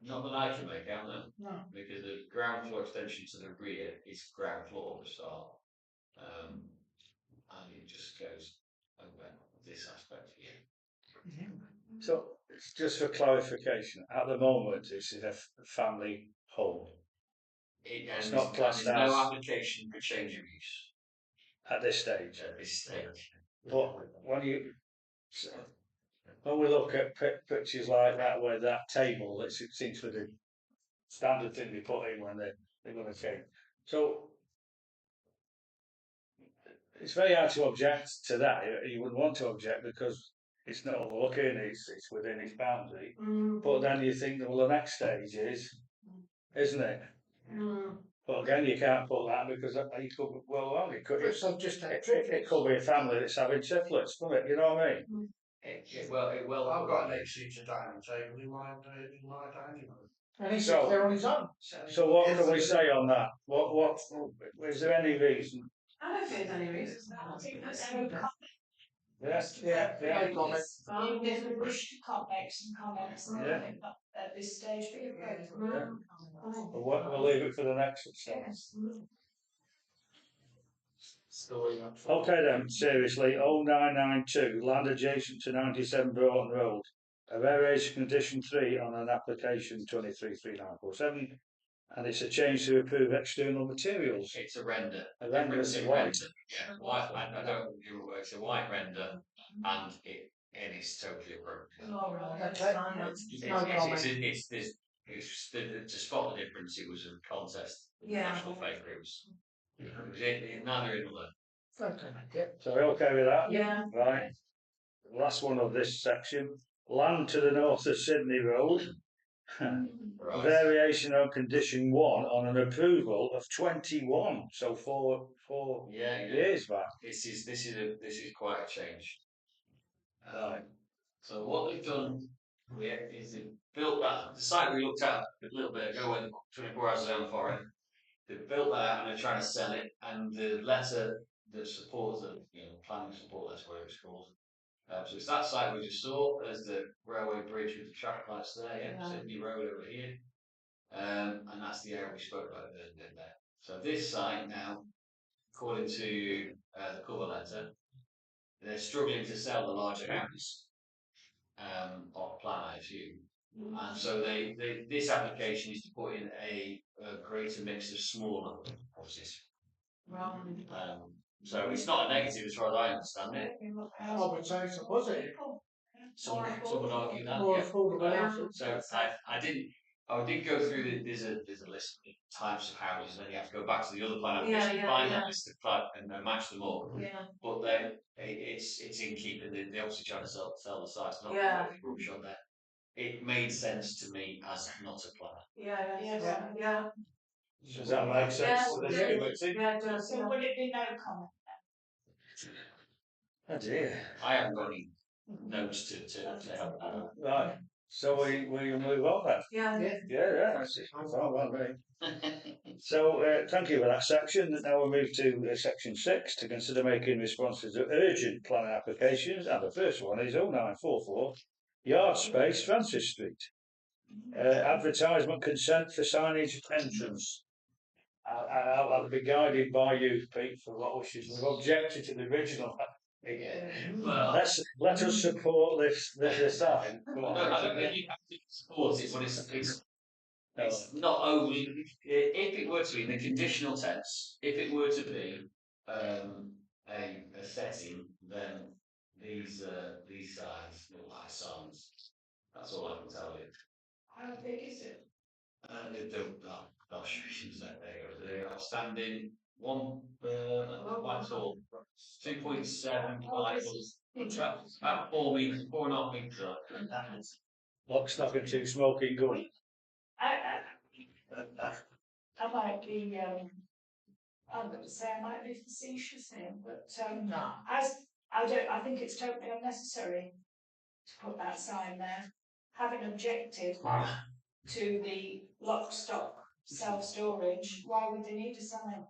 S2: Not that I can make out, no.
S3: No.
S2: Because the ground floor extension to the rear is ground floor to start. And it just goes over this aspect here.
S1: So, it's just for clarification, at the moment, this is a family home
S2: It's
S1: not classed
S2: there's
S1: as-
S2: no application for change of use
S1: at this stage.
S2: at this stage.
S1: But when we look at pictures like that, where that table, it seems to be the standard thing they put in when they're going to change. So it's very hard to object to that. You wouldn't want to object because it's not overlooking, it's within its boundary. But then you think, well, the next stage is, isn't it? But again, you can't put that because you could, well, it could.
S3: So just that
S1: It could be a family that's having triplets, couldn't it? You know what I mean?
S2: Well,
S4: I've got an 8-seater dining table in my dining room.
S3: And he's
S1: So-
S3: there on his own.
S1: So what can we say on that? What is there any reason?
S6: I don't think there's any reason.
S7: I think that there are
S1: Yes.
S3: Yeah,
S1: Yeah.
S3: no comment.
S7: If we wish to make some comments, then
S1: Yeah.
S7: I think that at this stage be appropriate.
S1: We'll leave it for the next one.
S7: Yes.
S1: Okay then, seriously, 0992, land adjacent to 97 Broughton Road. A variation condition 3 on an application 233947, and it's a change to approve external materials.
S2: it's a render.
S1: A render
S2: Difference
S1: is
S2: in
S1: white.
S2: render. Yeah, white. I don't do it. It's a white render, and it's totally appropriate.
S6: All right, that's
S3: Okay.
S6: fine.
S3: No comment.
S2: There's to spot the difference. It was a contest,
S6: Yeah.
S2: national favourite. It was neither in nor there.
S1: So we're okay with that?
S6: Yeah.
S1: Right. Last one of this section. Land to the north of Sydney Road.
S2: Right.
S1: Variation on condition 1 on an approval of 21. So four
S2: Yeah, yeah.
S1: years back.
S2: This is quite a change. So what they've done is they've built that the site we looked at a little bit ago when 24 hours zone for it. They've built that and they're trying to sell it, and the letter that supports the planning support, that's what it's called. So it's that site we just saw. There's the railway bridge with the traffic lights there, Sydney Road over here. And that's the area we spoke about there. So this site now, according to the cover letter, they're struggling to sell the larger house off plan, I assume. And so this application is to put in a greater mix of smaller houses. So it's not a negative as far as I understand it.
S3: I would say it's a positive.
S2: Some would argue that.
S3: More
S2: Yeah.
S3: affordable houses.
S2: So I did go through there's a list of types of houses, and then you have to go back to the other plan application and find that list of and match them up.
S6: Yeah.
S2: But then it's in keeping. They obviously trying to sell the site. Not rubbish on there. It made sense to me as not a planner.
S6: Yeah.
S1: Does that make sense to this committee?
S6: Yeah, it does.
S7: So will it be no comment?
S1: Oh dear.
S2: I haven't got any notes to help that out.
S1: Right. So we move on then.
S6: Yeah.
S1: Yeah. That's it. Oh, well, right. So thank you for that section. Now we move to section 6 to consider making responses to urgent planning applications, and the first one is 0944 Yard Space, Francis Street. Advertisement consent for signage entrance. I'll be guided by you, Pete, for what wishes. We've objected to the original.
S2: Well,
S1: Let us support this sign.
S2: I don't think you have to support it, but it's not overly. If it were to be in the conditional tense, if it were to be a setting, then these signs look like signs. That's all I can tell you.
S7: How big is it?
S2: I'll show you there you go. They are standing quite tall, 2.7 about 4 meters, 4.5 meters.
S1: Lock, stock, and two smoking gun.
S7: I might be, I'm going to say I might be facetious here, but
S3: No.
S7: I think it's totally unnecessary to put that sign there. Having objected to the lock, stock, self-storage, why would they need a sign?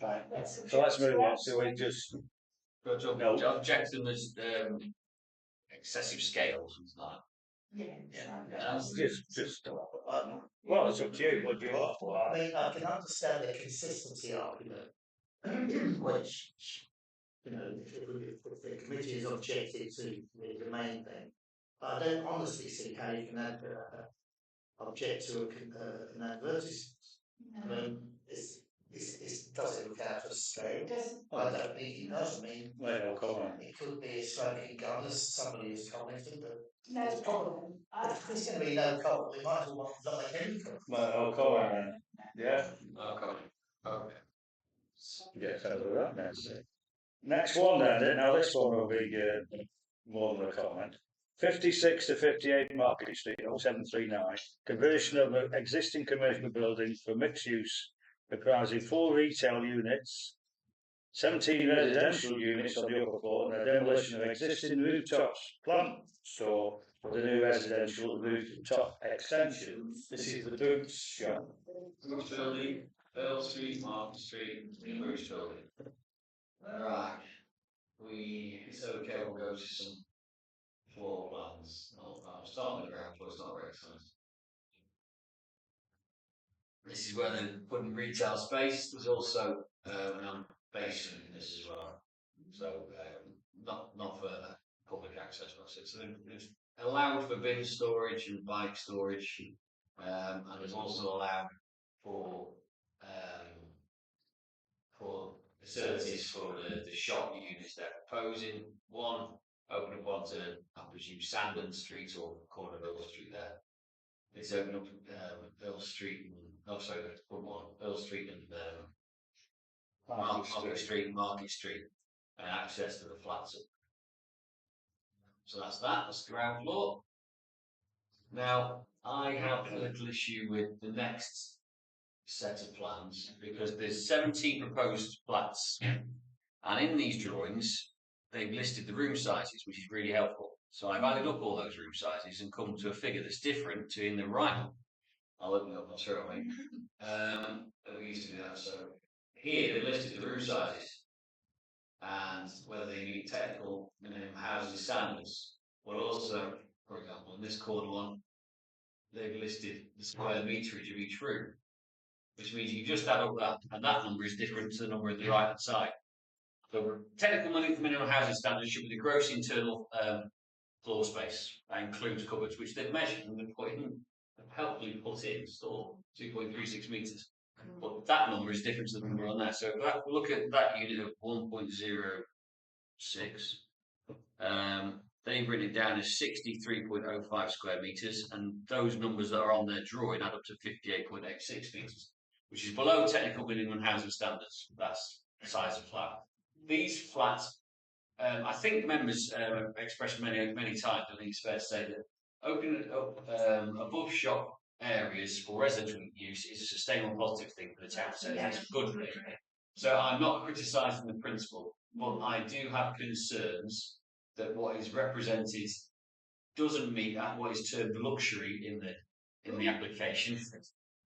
S1: Right. So let's move on. So we just
S2: Object them as excessive scale, something like
S1: just well, it's up to you. What do you want?
S5: I mean, I can understand the consistency argument, which, if the committee is objected to the main thing. But I don't honestly see how you can object to an advertisement. I mean, does it look out of scale? I don't think it does. I mean, it could be a smoking gun, as somebody has commented, but
S7: No problem.
S5: if there's going to be no comment, we might as well not make any comment.
S1: No comment. Yeah.
S2: Okay.
S1: Get over that next. Next one then. Now this one will be more than a comment. 56 to 58 Market Street, 0739. Conversion of an existing commercial building for mixed use, comprising 4 retail units, 17 residential units on the upper floor, and a demolition of existing rooftops plant store for the new residential rooftop extension. This is the Boots shop.
S2: Boots building, Earl Street, Market Street, Boots building. Right. It's okay, we'll go to some floor plans. I'll start on the ground floor, it's not very exciting. This is where they're putting retail space. There's also an basement in this as well. So not for public access. So they've allowed for bin storage and bike storage, and there's also allowed for facilities for the shop units they're proposing. One open up onto, I presume, Sandon Street or corner of Earl Street there. it's open up Earl Street and Earl Street and Market Street, and access to the flats. So that's that. That's the ground floor. Now I have a little issue with the next set of plans because there's 17 proposed flats, and in these drawings they've listed the room sizes, which is really helpful. So I've added up all those room sizes and come to a figure that's different to in the right. I'll open it up, I'll show it. We used to do that. So here they've listed the room sizes and whether they meet technical minimum housing standards. But also, for example, in this corner one, they've listed the square meterage of each room, which means you just add up that, and that number is different to the number on the right hand side. So technical minimum housing standards should be the gross internal floor space. That includes cupboards, which they've measured and they've put in, helpfully put in, store 2.36 metres. But that number is different to the number on there. So if we look at that unit of 1.06, they've written it down as 63.05 square metres, and those numbers that are on their drawing add up to 58.86 metres, which is below technical minimum housing standards. That's the size of flat. These flats, I think members expressed many times, I think it's fair to say that opening up above shop areas for residential use is a sustainable positive thing for the town. So it's a good thing. So I'm not criticising the principle, but I do have concerns that what is represented doesn't meet what is termed luxury in the application,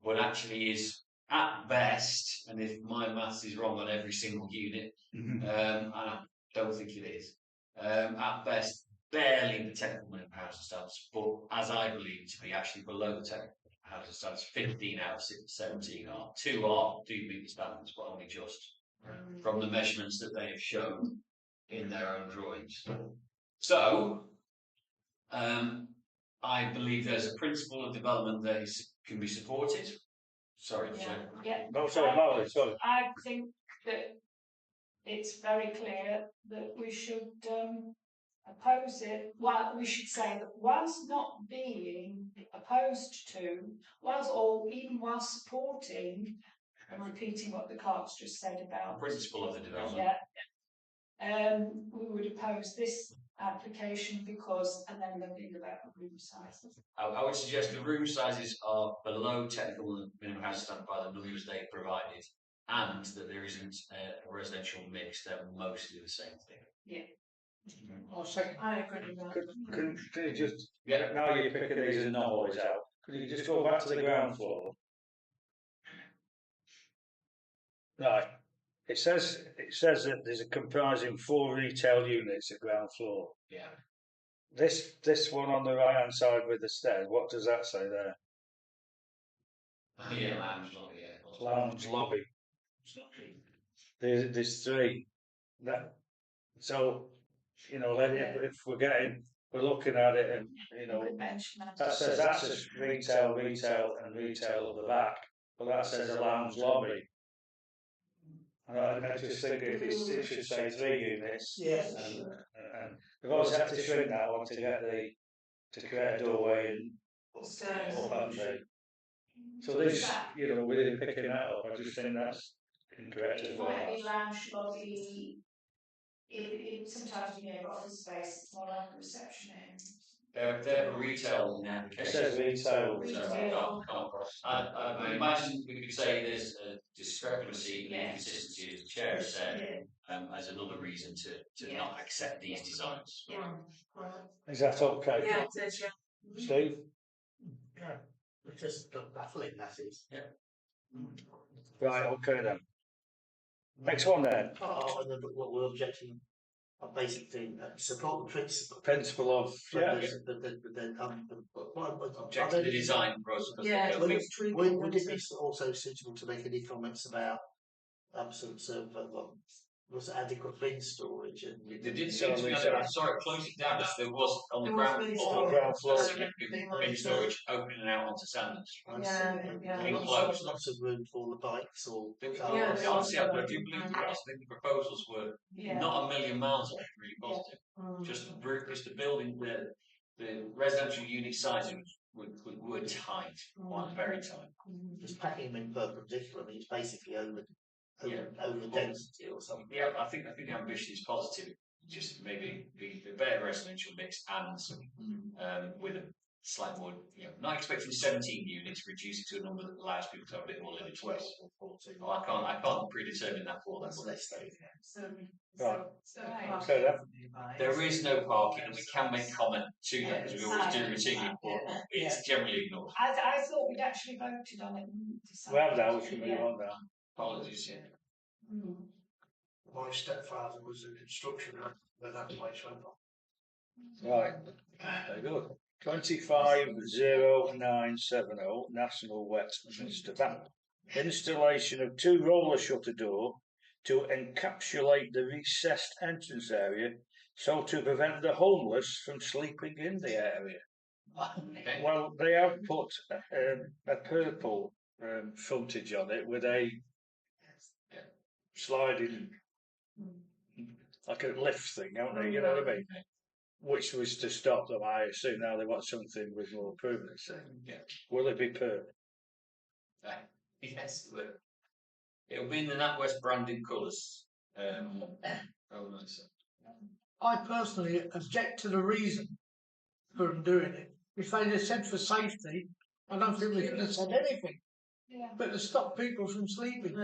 S2: but actually is at best, and if my maths is wrong on every single unit, and I don't think it is, at best barely the technical minimum housing standards, but as I believe to be actually below the technical housing standards. 15 out of 17 are. 2 do meet the standards, but only just from the measurements that they have shown in their own drawings. So I believe there's a principle of development that can be supported. Sorry,
S1: No, sorry, Marley, sorry.
S7: I think that it's very clear that we should oppose it. Well, we should say that whilst not being opposed to, even whilst supporting and repeating what the clerk's just said about
S2: principle of the development.
S7: We would oppose this application because, and then the thing about the room sizes.
S2: I would suggest the room sizes are below technical minimum housing standard by the numbers they've provided, and that there isn't a residential mix. They're mostly the same thing.
S7: Yeah.
S6: I agree with that.
S1: Can you just, now you're picking these anomalies out, could you just go back to the ground floor? Right. It says that there's a comprising 4 retail units at ground floor.
S2: Yeah.
S1: This one on the right hand side with the stairs, what does that say there?
S2: Yeah, lounge lobby. Yeah.
S1: Lounge lobby. There's 3. So, you know, if we're looking at it, and you know, that says access retail, and retail at the back, but that says a lounge lobby. And I just think it should say 3 units.
S3: Yes.
S1: And we've always had to shrink that one to get to create a doorway and up that tree. So this, you know, we're picking that up. I just think that's incorrect as well.
S7: Might be lounge lobby. Sometimes you know office space, it's more like a reception area.
S2: They're retail now.
S1: It says retail.
S2: I imagine we could say there's a discrepancy in consistency, as the chair has said, as another reason to not accept these designs.
S1: Is that okay?
S6: Yeah, it is, yeah.
S1: Steve?
S5: Yeah. It's just baffling, that is.
S2: Yeah.
S1: Right, okay then. Next one then.
S5: What we're objecting, basically support the principle.
S1: Principle of
S2: Object to the design process.
S6: Yeah.
S5: Would it be also suitable to make any comments about absence of was adequate bin storage? And
S2: They did seem to be, I'm sorry, close it down, there was on the
S6: There
S2: ground floor bin storage opening out onto Sanders.
S5: Lots of room for the bikes or cars.
S2: Honestly, I do believe the proposals were not a million miles away, really positive. Just the building, the residential unit size
S9: would tight, quite very tight.
S5: Just packing them in perpendicular, I mean, it's basically over density or something.
S9: Yeah, I think the ambition is positive. Just maybe be a better residential mix and with a slight more, not expecting 17 units, reduce it to a number that allows people to have a bit more living space. I can't predetermine that for them.
S1: Right.
S6: Right.
S1: Okay then.
S9: There is no parking, and we can make comment to that because we always do routinely, but it's generally ignored.
S7: I thought we'd actually voted on it. And
S1: We have
S7: decided
S1: now, we
S7: to-
S1: should move on now.
S9: Apologies, yeah.
S4: My stepfather was a construction man when that place went on.
S1: Right, very good. 250970 National Westminster Bank. Installation of 2 roller shutter door to encapsulate the recessed entrance area so to prevent the homeless from sleeping in the area. Well, they have put a purple frontage on it with a sliding, like a lift thing, haven't they? You know what I mean? Which was to stop them. I assume now they want something with more permanency.
S9: Yeah.
S1: Will it be purple?
S9: Yes, it'll be in the NatWest branded colours.
S3: I personally object to the reason for them doing it. If they'd have said for safety, I don't think we could have said anything.
S7: Yeah.
S3: But to stop people from sleeping,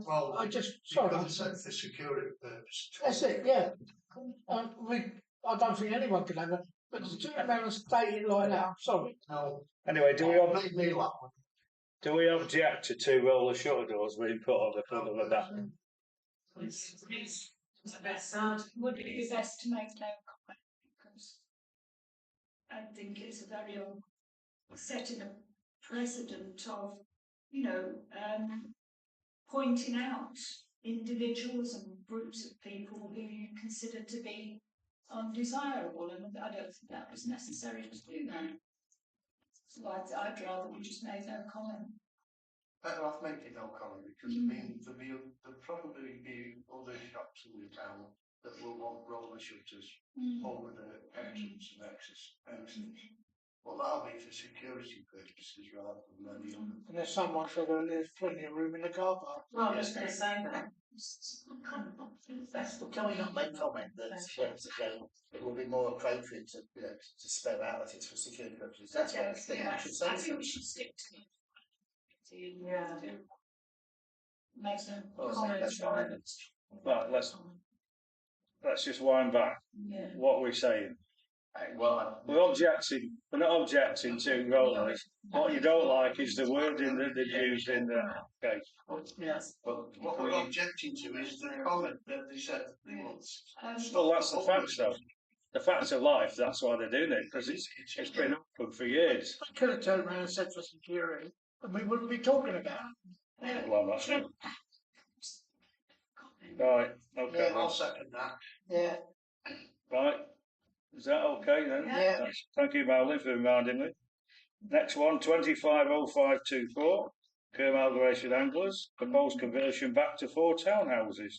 S4: Well,
S3: I just
S4: you could have said for security purposes.
S3: that's it. Yeah, I don't think anyone could have it. But to turn around and state it like that, I'm sorry.
S4: No,
S1: Anyway, do
S4: made me laugh.
S1: we object to 2 roller shutter doors being put on the front of the back?
S6: It's a bit sad.
S7: Would it be best to make no comment because I think it's a very setting a precedent of, pointing out individuals and groups of people who you consider to be undesirable, and I don't think that was necessary to do that. So I'd rather we just made no comment.
S4: Better off making no comment because I mean there'll probably be other shops in the town that will want roller shutters over the entrance and exits. Well, that'll be for security purposes rather than any other.
S3: And there's someone said there's plenty of room in the car park.
S6: Well, I was just going to say that.
S5: Can we not make comment that it will be more appropriate to to spell out that it's for security purposes? That's what I think we should say.
S7: I think we should stick to it.
S6: Yeah.
S7: Make no
S5: Well,
S7: comment.
S5: that's fine.
S1: Right, let's just wind back.
S7: Yeah.
S1: What are we saying?
S9: Well,
S1: We're objecting. We're not objecting to rollers. What you don't like is the wording that they've used in the case.
S6: Yes.
S9: but
S4: What we're objecting to is the comment that they said that they want.
S1: Well, that's the facts, though. The facts of life. That's why they're doing it because it's been open for years.
S3: I could have turned around and said for security, and we wouldn't be talking about it.
S1: Well, that's it. Right. Okay.
S4: Yeah, I'll second that.
S3: Yeah.
S1: Right. Is that okay then?
S3: Yeah.
S1: Thank you, Madeline, for reminding me. Next one, 250524, Kermalgration Anglers, proposed conversion back to 4 townhouses.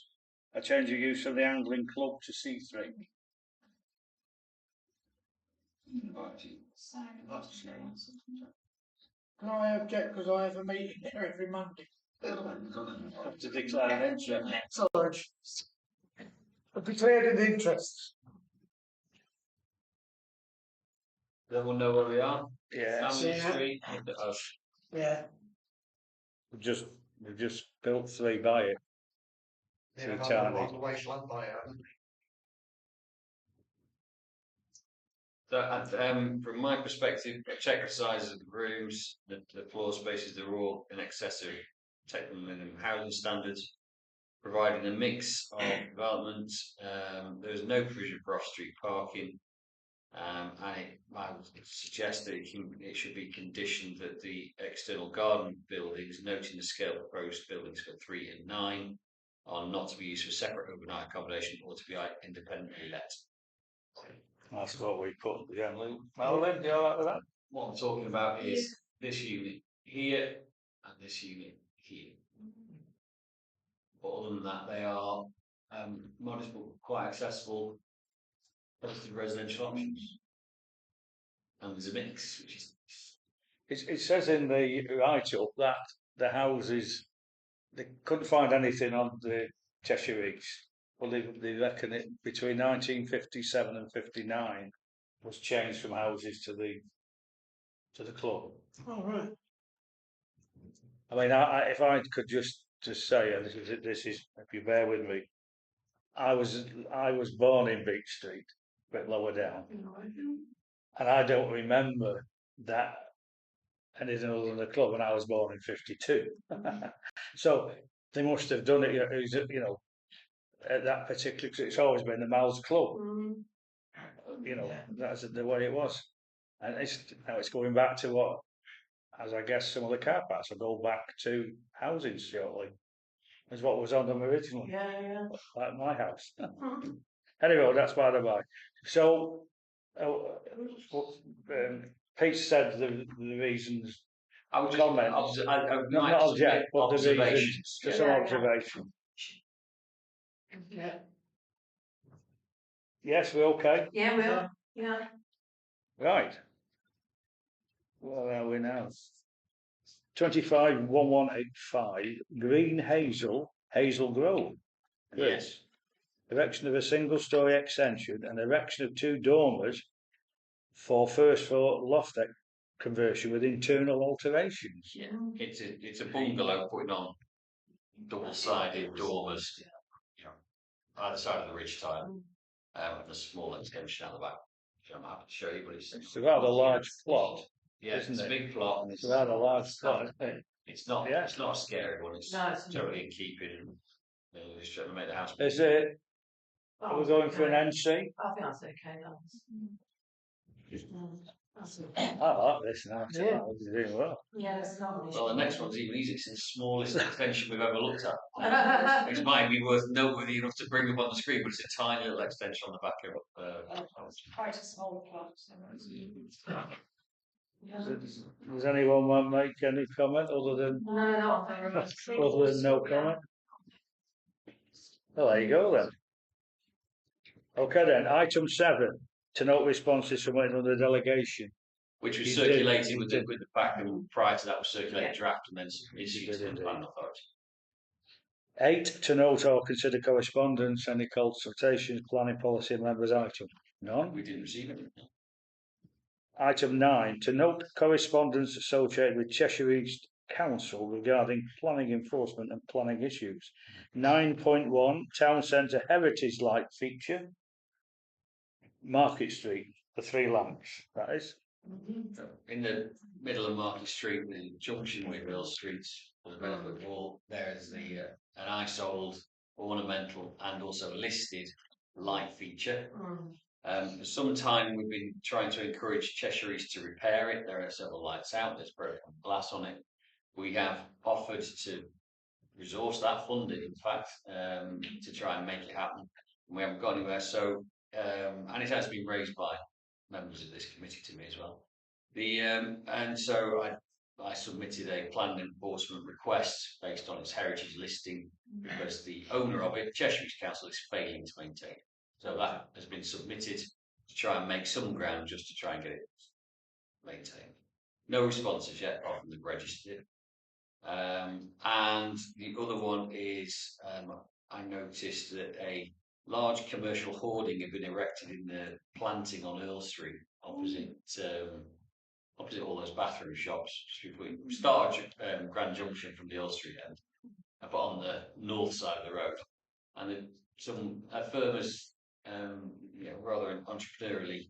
S1: A change of use from the angling club to C3.
S3: Can I object because I have a meeting there every Monday?
S1: Have to declare an interest.
S3: Sorry. I've declared an interest.
S2: Everyone know where we are?
S1: Yeah.
S2: Family
S3: Yeah.
S2: Street.
S3: Yeah.
S1: We've just built 3 by it.
S4: Yeah,
S1: Too tiny.
S4: on the wasteland by it, haven't
S2: So, from my perspective, check the size of the rooms, the floor spaces, they're all in excess of technical minimum housing standards, providing a mix of developments. There's no provision for off-street parking, and I would suggest that it should be conditioned that the external garden buildings, noting the scale of proposed buildings for 3 and 9, are not to be used for separate overnight accommodation or to be independently let.
S1: That's what we put generally. Madeline, do you all right with that?
S2: What I'm talking about is this unit here and this unit here. But other than that, they are modest but quite accessible positive residential options. And there's a mix, which is
S1: it says in the write-up that the houses, they couldn't find anything on the Cheshire East. Well, they reckon it between 1957 and 59 was changed from houses to the club.
S3: Oh, right.
S1: I mean, if I could just say, and this is, if you bear with me, I was born in Beach Street, a bit lower down, and I don't remember that anything other than the club when I was born in '52. So they must have done it, you know, at that particular. Cause it's always been the Mal's Club, you know. That's the way it was, and now it's going back to what, as I guess some of the car parks will go back to housing shortly, is what was on them originally.
S6: Yeah.
S1: Like my house. Anyway, that's by the by. So, Pete said the reasons.
S9: I would just
S1: Comments.
S9: I would
S1: Not
S9: like to
S1: object,
S9: submit
S1: but the reasons.
S9: observations.
S1: Just some observation.
S3: Yeah.
S1: Yes, we're okay.
S6: Yeah, well, yeah.
S1: Right. Where are we now? 251185 Green Hazel Grove.
S9: Yes.
S1: Erection of a single-storey extension and erection of 2 dormers for first floor loft conversion with internal alterations.
S9: Yeah, it's a bungalow putting on double-sided dormers, you know, either side of the ridge tile, and a small extension out the back. Which I'm happy to show you, but
S1: It's a rather large plot.
S9: Yeah,
S1: isn't
S9: it's a
S1: it?
S9: big plot, and
S1: It's a rather large plot, isn't it?
S9: It's not.
S1: Yeah.
S9: It's not a scary one. It's
S6: No, it's not.
S9: totally in keeping. And just trying to make the house.
S1: Is it? Are we going for an NC?
S6: I think that's okay. That's okay.
S1: I like this now.
S3: Yeah.
S1: You're doing well.
S6: Yeah, it's not.
S9: Well, the next one's even easier. It's the smallest extension we've ever looked at. It might be worth noteworthy enough to bring up on the screen, but it's a tiny little extension on the back of.
S7: Quite a small plot. So
S1: Does anyone want to make any comment other than no comment? Well, there you go then. Okay then, item 7, to note responses from another delegation.
S9: Which was
S1: You
S9: circulated
S1: did-
S9: with the back, and prior to that was circulated draft and then issued to the planning authority.
S1: 8, to note or consider correspondence, any consultations, planning policy and members item. None.
S9: We didn't receive it.
S1: Item 9, to note correspondence associated with Cheshire East Council regarding planning enforcement and planning issues. 9.1, Town Centre Heritage Light feature. Market Street, the 3 lamps, that is.
S9: In the middle of Market Street, the junction with Earl Street, for the benefit of all, there is an isold, ornamental, and also listed light feature. For some time, we've been trying to encourage Cheshire East to repair it. There are several lights out. There's broken glass on it. We have offered to resource that funding, in fact, to try and make it happen. We haven't got anywhere. So, and it has been raised by members of this committee to me as well. And so I submitted a planned enforcement request based on its heritage listing because the owner of it, Cheshire East Council, is failing to maintain it. So that has been submitted to try and make some ground just to try and get it maintained. No responses yet, apart from the registered. And the other one is I noticed that a large commercial hoarding had been erected in the planting on Earl Street opposite all those bathroom shops. We start Grand Junction from the Earl Street end, but on the north side of the road. And a firm has rather entrepreneurially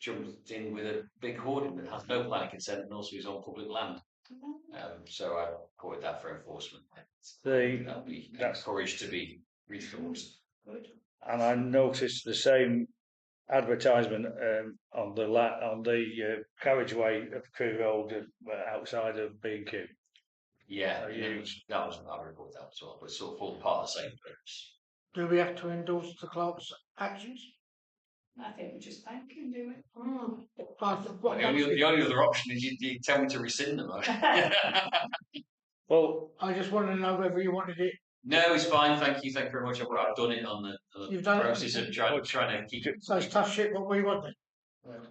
S9: jumped in with a big hoarding that has no planning consent and also is on public land. So I call it that for enforcement. That'll be encouraged to be reinforced.
S1: And I noticed the same advertisement on the carriageway of Crewe Road outside of B&Q.
S9: Yeah, that was I report that as well, but it's sort of all part of the same purpose.
S3: Do we have to endorse the clerk's actions?
S7: I think we just thank him, do it.
S9: The only other option is you tell me to rescind them.
S1: Well,
S3: I just want to know whether you wanted it.
S9: No, it's fine. Thank you very much. I've done it on the
S3: You've done
S9: process
S3: it?
S9: of trying to keep.
S3: So it's tough shit what we wanted.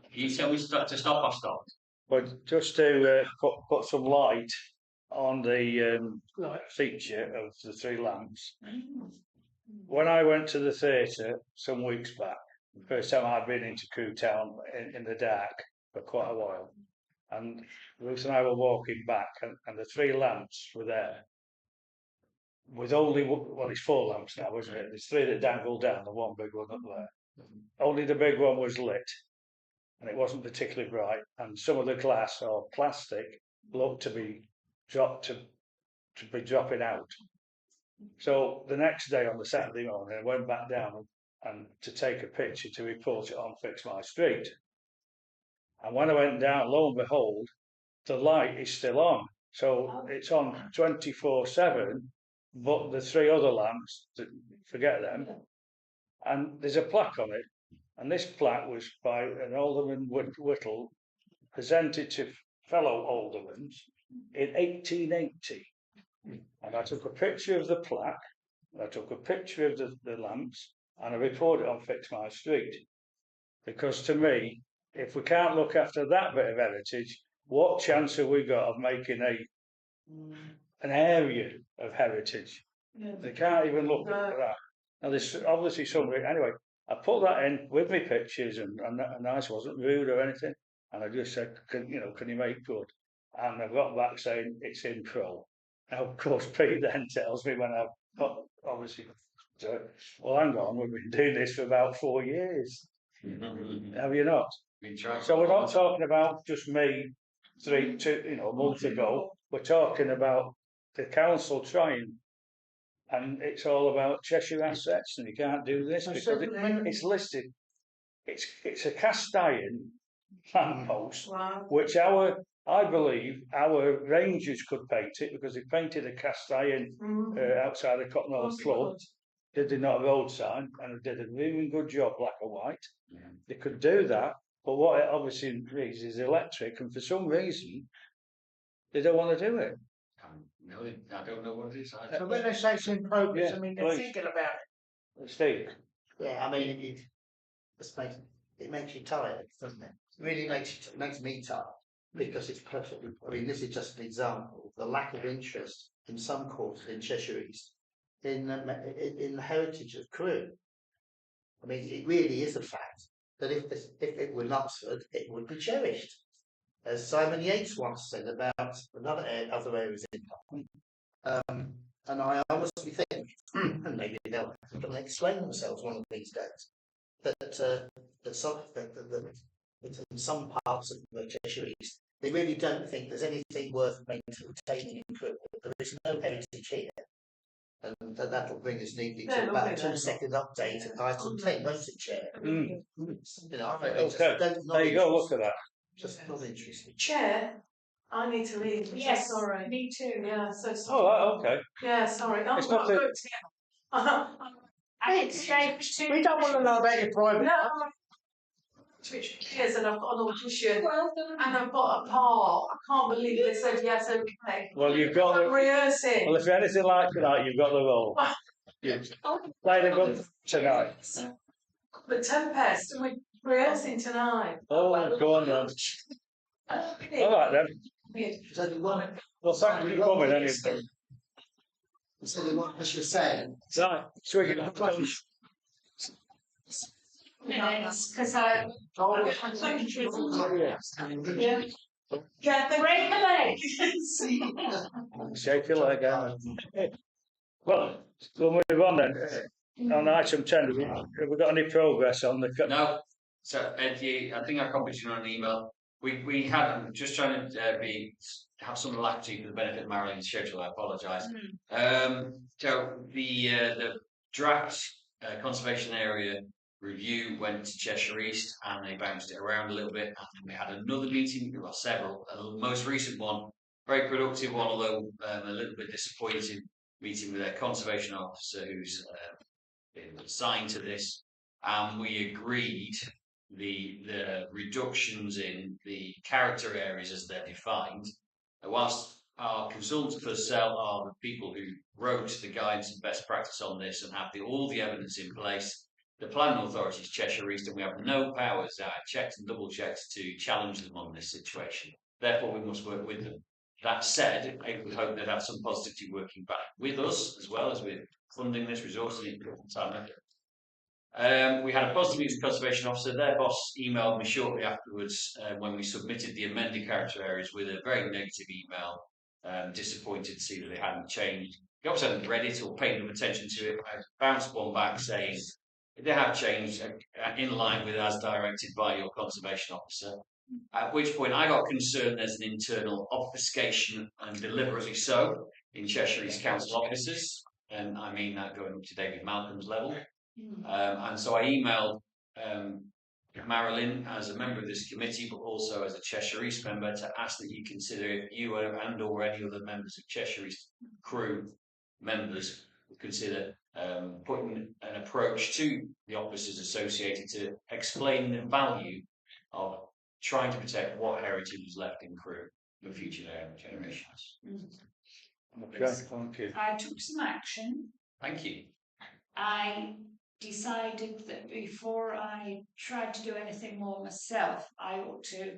S9: You tell me to stop. I stopped.
S1: But just to put some light on the
S3: Right.
S1: feature of the three lamps. When I went to the theatre some weeks back, first time I'd been into Crewe Town in the dark for quite a while, and Ruth and I were walking back, and the three lamps were there. With only, well, it's four lamps now, isn't it? There's three that dangle down, the one big one up there. Only the big one was lit, and it wasn't particularly bright. And some of the glass or plastic looked to be dropping out. So the next day on the Saturday morning, I went back down and to take a picture to report it on Fix My Street. And when I went down, lo and behold, the light is still on. So it's on 24/7. But the three other lamps, forget them, and there's a plaque on it, and this plaque was by an Alderman Whittle, presented to fellow aldermen in 1880, and I took a picture of the plaque, I took a picture of the lamps, and I reported it on Fix My Street, because to me, if we can't look after that bit of heritage, what chance have we got of making an area of heritage? They can't even look at that. Now there's obviously somebody, anyway, I put that in with my pictures and nice, wasn't rude or anything, and I just said, can you make good? And I got back saying it's in pro. Now of course Pete then tells me when I've got, obviously, well hang on, we've been doing this for about 4 years. Have you not? So we're not talking about just me a month ago, we're talking about the council trying, and it's all about Cheshire assets, and you can't do this because it's listed. It's a cast iron lamppost, which I believe our rangers could paint it because they painted a cast iron outside the Cottonall Club. They did not a road sign, and they did a really good job, black and white. They could do that, but what it obviously needs is electric, and for some reason they don't want to do it.
S2: No, I don't know what it is.
S3: So when they say it's in progress,
S1: Yeah,
S3: I mean, they're
S1: please.
S3: thinking about it.
S1: Steve.
S5: Yeah, I mean, it makes you tired, doesn't it? It really makes me tired because it's perfectly. I mean, this is just an example. The lack of interest in some quarters in Cheshire East in the heritage of Crewe. I mean, it really is a fact that if it were in Oxford, it would be cherished. As Simon Yates once said about other areas in London. And I honestly think, and maybe they'll explain themselves one of these days, that in some parts of the Cheshire East, they really don't think there's anything worth maintaining in Crewe. There is no heritage here. And that'll bring us neatly to about a 2-second update at item 10, won't it, Chair?
S1: Okay, there you go, look at that.
S5: Just not interested.
S6: Chair, I need to leave.
S7: Yes,
S6: sorry.
S7: me too.
S6: Yeah, so sorry.
S1: Oh, right, okay.
S6: Yeah, sorry.
S1: It's not that-
S7: I did straight to.
S3: We don't want to know about your private.
S6: No, Twitch years and I've got an audition
S7: Well done.
S6: and I've got a part. I can't believe they said yes, okay.
S1: Well, you've got
S6: I'm
S1: the.
S6: rehearsing.
S1: Well, if you're anything like that, you've got the role. You play the good tonight.
S6: But Tempest, we're rehearsing tonight.
S1: Oh, go on then. All right then.
S5: There's only one.
S1: Well, thank you for coming anyway.
S5: There's only one question to say.
S1: Right, so we can close.
S7: Minutes, because I.
S6: Yeah. Yeah,
S7: Break the leg.
S1: Shake your leg out. Well, we'll move on then. On item 10, have we got any progress on the?
S2: No. So Ed, I think I copied you on an email. We had. I'm just trying to have some laxity for the benefit of Marilyn's schedule. I apologise. So the draft conservation area review went to Cheshire East and they bounced it around a little bit. And we had another meeting, well, several. The most recent one, very productive one, although a little bit disappointing, meeting with their conservation officer who's been assigned to this. And we agreed the reductions in the character areas as they're defined. Whilst our consultants for SEL are the people who wrote the guidance and best practice on this and have all the evidence in place, the planning authority is Cheshire East, and we have no powers, checks and double checks to challenge them on this situation. Therefore, we must work with them. That said, I would hope they'd have some positivity working back with us, as well as with funding this, resourcing it, time. We had a positive meeting with the conservation officer. Their boss emailed me shortly afterwards when we submitted the amended character areas with a very negative email. Disappointed to see that they hadn't changed. They obviously hadn't read it or paid enough attention to it. I bounced one back saying they have changed in line with as directed by your conservation officer. At which point I got concerned there's an internal obfuscation, and deliberately so, in Cheshire East Council offices. And I mean that going up to David Malcolm's level. And so I emailed Marilyn as a member of this committee, but also as a Cheshire East member, to ask that you consider if you and or any other members of Cheshire East crew members would consider putting an approach to the officers associated to explain the value of trying to protect what heritage is left in Crewe for future generations.
S1: Okay, thank you.
S7: I took some action.
S2: Thank you.
S7: I decided that before I tried to do anything more myself, I ought to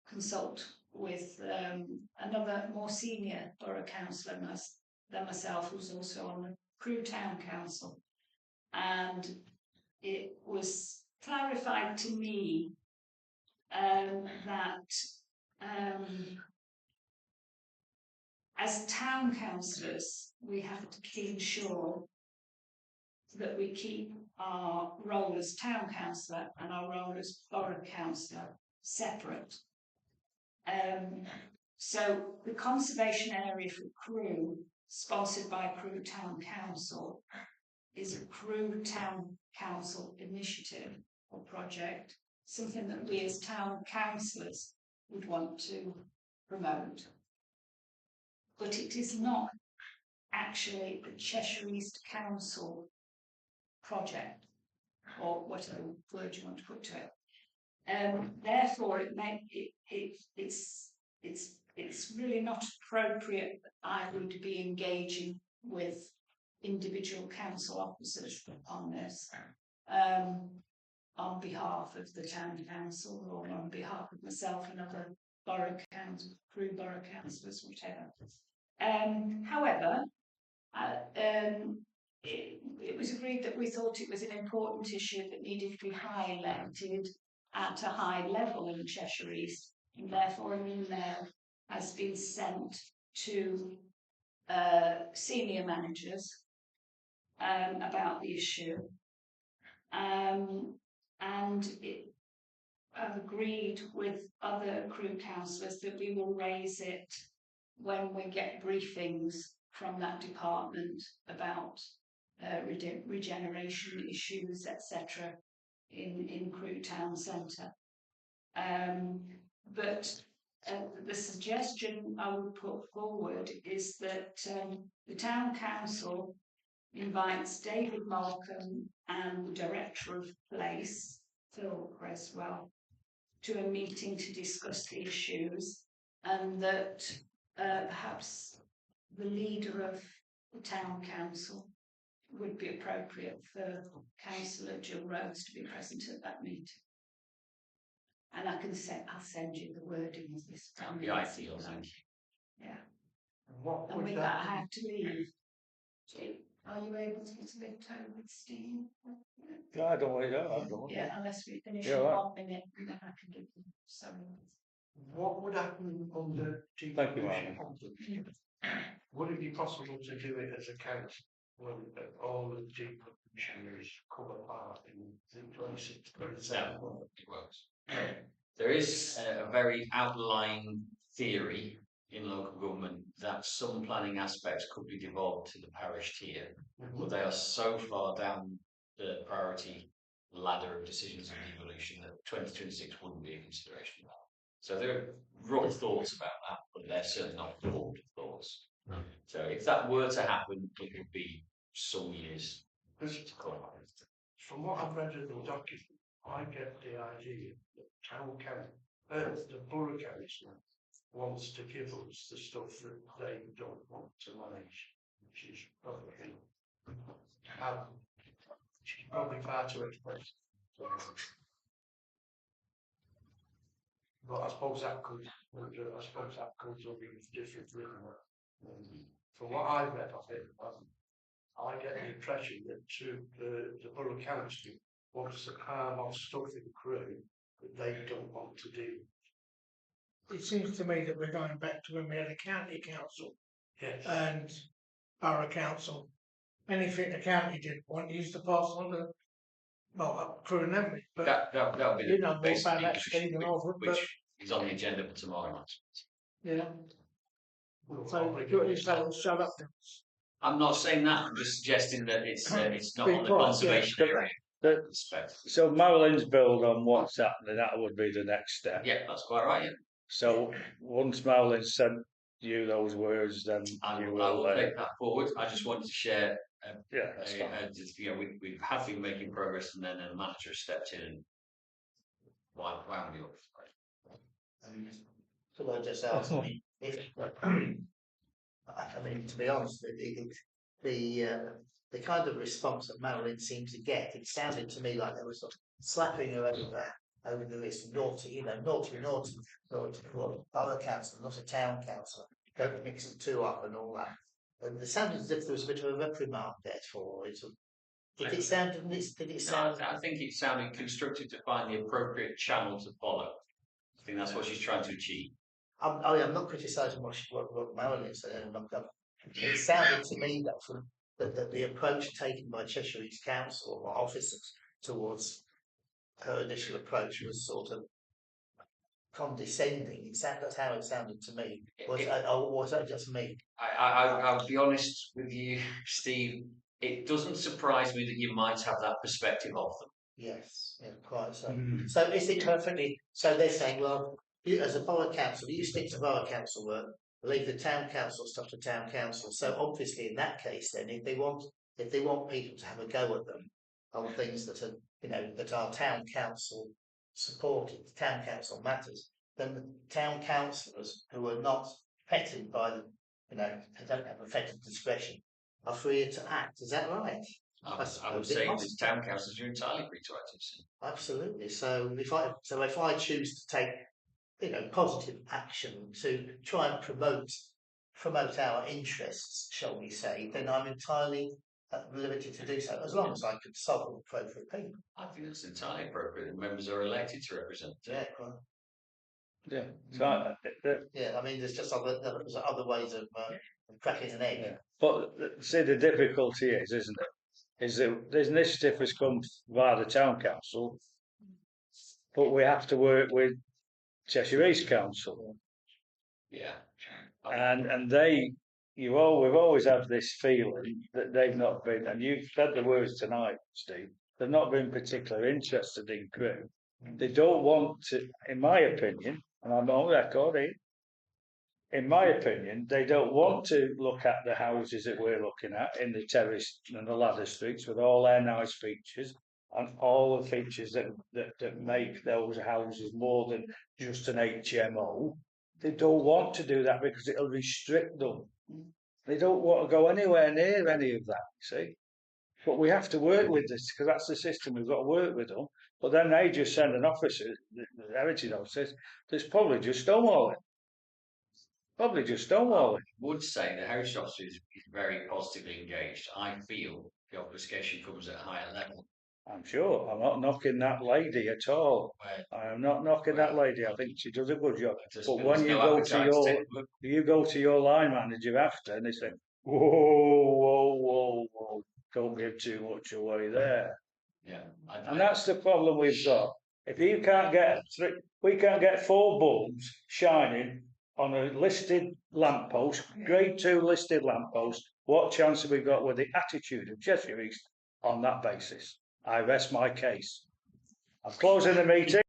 S7: consult with another more senior borough councillor than myself, who's also on the Crewe Town Council. And it was clarified to me that as town councillors, we have to ensure that we keep our role as town councillor and our role as borough councillor separate. So the conservation area for Crewe, sponsored by Crewe Town Council, is a Crewe Town Council initiative or project, something that we as town councillors would want to promote. But it is not actually the Cheshire East Council project, or whatever word you want to put to it. Therefore, it's really not appropriate that I would be engaging with individual council officers on this on behalf of the town council or on behalf of myself and other borough council, Crewe borough councillors, whatever. However, it was agreed that we thought it was an important issue that needed to be highlighted at a high level in Cheshire East, and therefore an email has been sent to senior managers about the issue. And I've agreed with other Crewe councillors that we will raise it when we get briefings from that department about regeneration issues, etc., in Crewe Town Centre. But the suggestion I would put forward is that the Town Council invites David Malcolm and the Director of Place, Phil Creswell, to a meeting to discuss the issues, and that perhaps the leader of the Town Council would be appropriate for Councillor Jill Rose to be present at that meeting. And I'll send you the wording of this.
S2: That'd be ideal, thank you.
S7: Yeah.
S4: What
S7: And
S4: would
S7: with
S4: that
S7: that, I have to leave. Are you able to get a bit time with Steve?
S1: Yeah, I don't want to.
S7: Yeah, unless we finish
S1: Yeah,
S7: in
S1: right.
S7: 1 minute, and then I can give them some.
S4: What would happen on the
S1: Thank you,
S4: decommissioning? Would it be possible to do it as a council when all the decommissioners come apart in 26, 27?
S2: It works. There is a very outline theory in local government that some planning aspects could be devolved to the parish tier, but they are so far down the priority ladder of decisions and devolution that 2026 wouldn't be a consideration. So there are rough thoughts about that, but they're certainly not formed thoughts. So if that were to happen, it would be some years to come.
S4: From what I've read in the document, I get the idea that the borough council wants to give us the stuff that they don't want to manage, which is probably she's probably far too expensive. But I suppose that could be different, from what I've read of it, I get the impression that the Borough Council wants to palm off stuff in Crewe that they don't want to do.
S3: It seems to me that we're going back to when we had a county council
S4: Yes.
S3: and borough council. Anything the county did want used to pass on to, well, up Crewe and Emily. But
S2: That'll be
S3: you know more
S2: basic
S3: about that,
S2: position
S3: Steve, than I would. But
S2: which is on the agenda for tomorrow night.
S3: yeah. So you shut up.
S2: I'm not saying that. I'm just suggesting that it's not
S3: Be
S2: on the
S3: quiet,
S2: conservation
S1: yeah.
S2: area.
S1: The-
S2: Respect.
S1: So Marilyn's build on what's happening, that would be the next step.
S2: Yeah, that's quite right. Yeah.
S1: So once Marilyn sent you those words, then
S2: I
S1: you
S2: will
S1: will.
S2: take that forward. I just wanted to share.
S1: Yeah, that's fine.
S2: We have been making progress, and then the manager stepped in and wound me up.
S5: So I just asked, I mean, if, I mean, to be honest, the kind of response that Marilyn seemed to get, it sounded to me like they were sort of slapping her over the wrist, naughty, naughty, for borough council, not a town council. Don't mix the two up and all that. And it sounded as if there was a bit of a reprimand there for it. Did it sound?
S2: I think it sounded constructive to find the appropriate channel to follow. I think that's what she's trying to achieve.
S5: I'm not criticising what Marilyn said. It sounded to me that the approach taken by Cheshire East Council or officers towards her initial approach was sort of condescending. That's how it sounded to me. Was that just me?
S2: I'll be honest with you, Steve. It doesn't surprise me that you might have that perspective of them.
S5: Yes, yeah, quite so. So is it perfectly? So they're saying, well, you, as a borough council, you stick to borough council work. Leave the town council stuff to town council. So obviously, in that case, then if they want people to have a go at them on things that are that are town council supported, town council matters, then the town councillors who are not petted by the who don't have effective discretion are free to act. Is that right?
S2: I would say that town councillors are entirely free to act.
S5: Absolutely. So if I choose to take positive action to try and promote our interests, shall we say, then I'm entirely at liberty to do so, as long as I consult with appropriate people.
S2: I think that's entirely appropriate. The members are elected to represent.
S5: Yeah, right.
S1: Yeah. So
S5: I mean, there's just other ways of cracking an egg.
S1: Yeah. But see, the difficulty isn't it? Is that this initiative has come via the town council, but we have to work with Cheshire East Council.
S2: Yeah.
S1: And we've always had this feeling that they've not been, and you've said the words tonight, Steve, they've not been particularly interested in Crewe. They don't want to, in my opinion, and I'm on record here, in my opinion, they don't want to look at the houses that we're looking at in the terrace and the ladder streets with all their nice features and all the features that make those houses more than just an HMO. They don't want to do that because it'll restrict them. They don't want to go anywhere near any of that, you see. But we have to work with this because that's the system. We've got to work with them. But then they just send an officer, the heritage officer, that's probably just stonewalling. I
S2: would say the heritage officer is very positively engaged. I feel the obfuscation comes at a higher level.
S1: I'm sure. I'm not knocking that lady at all. I am not knocking that lady. I think she does a good job. But when you go to your line manager after, and they say, "Whoa, don't give too much away there."
S2: Yeah,
S1: and that's the problem we've got. If you can't get we can't get 4 bulbs shining on a listed lamppost, grade 2 listed lamppost. What chance have we got with the attitude of Cheshire East on that basis? I rest my case. I'm closing the meeting.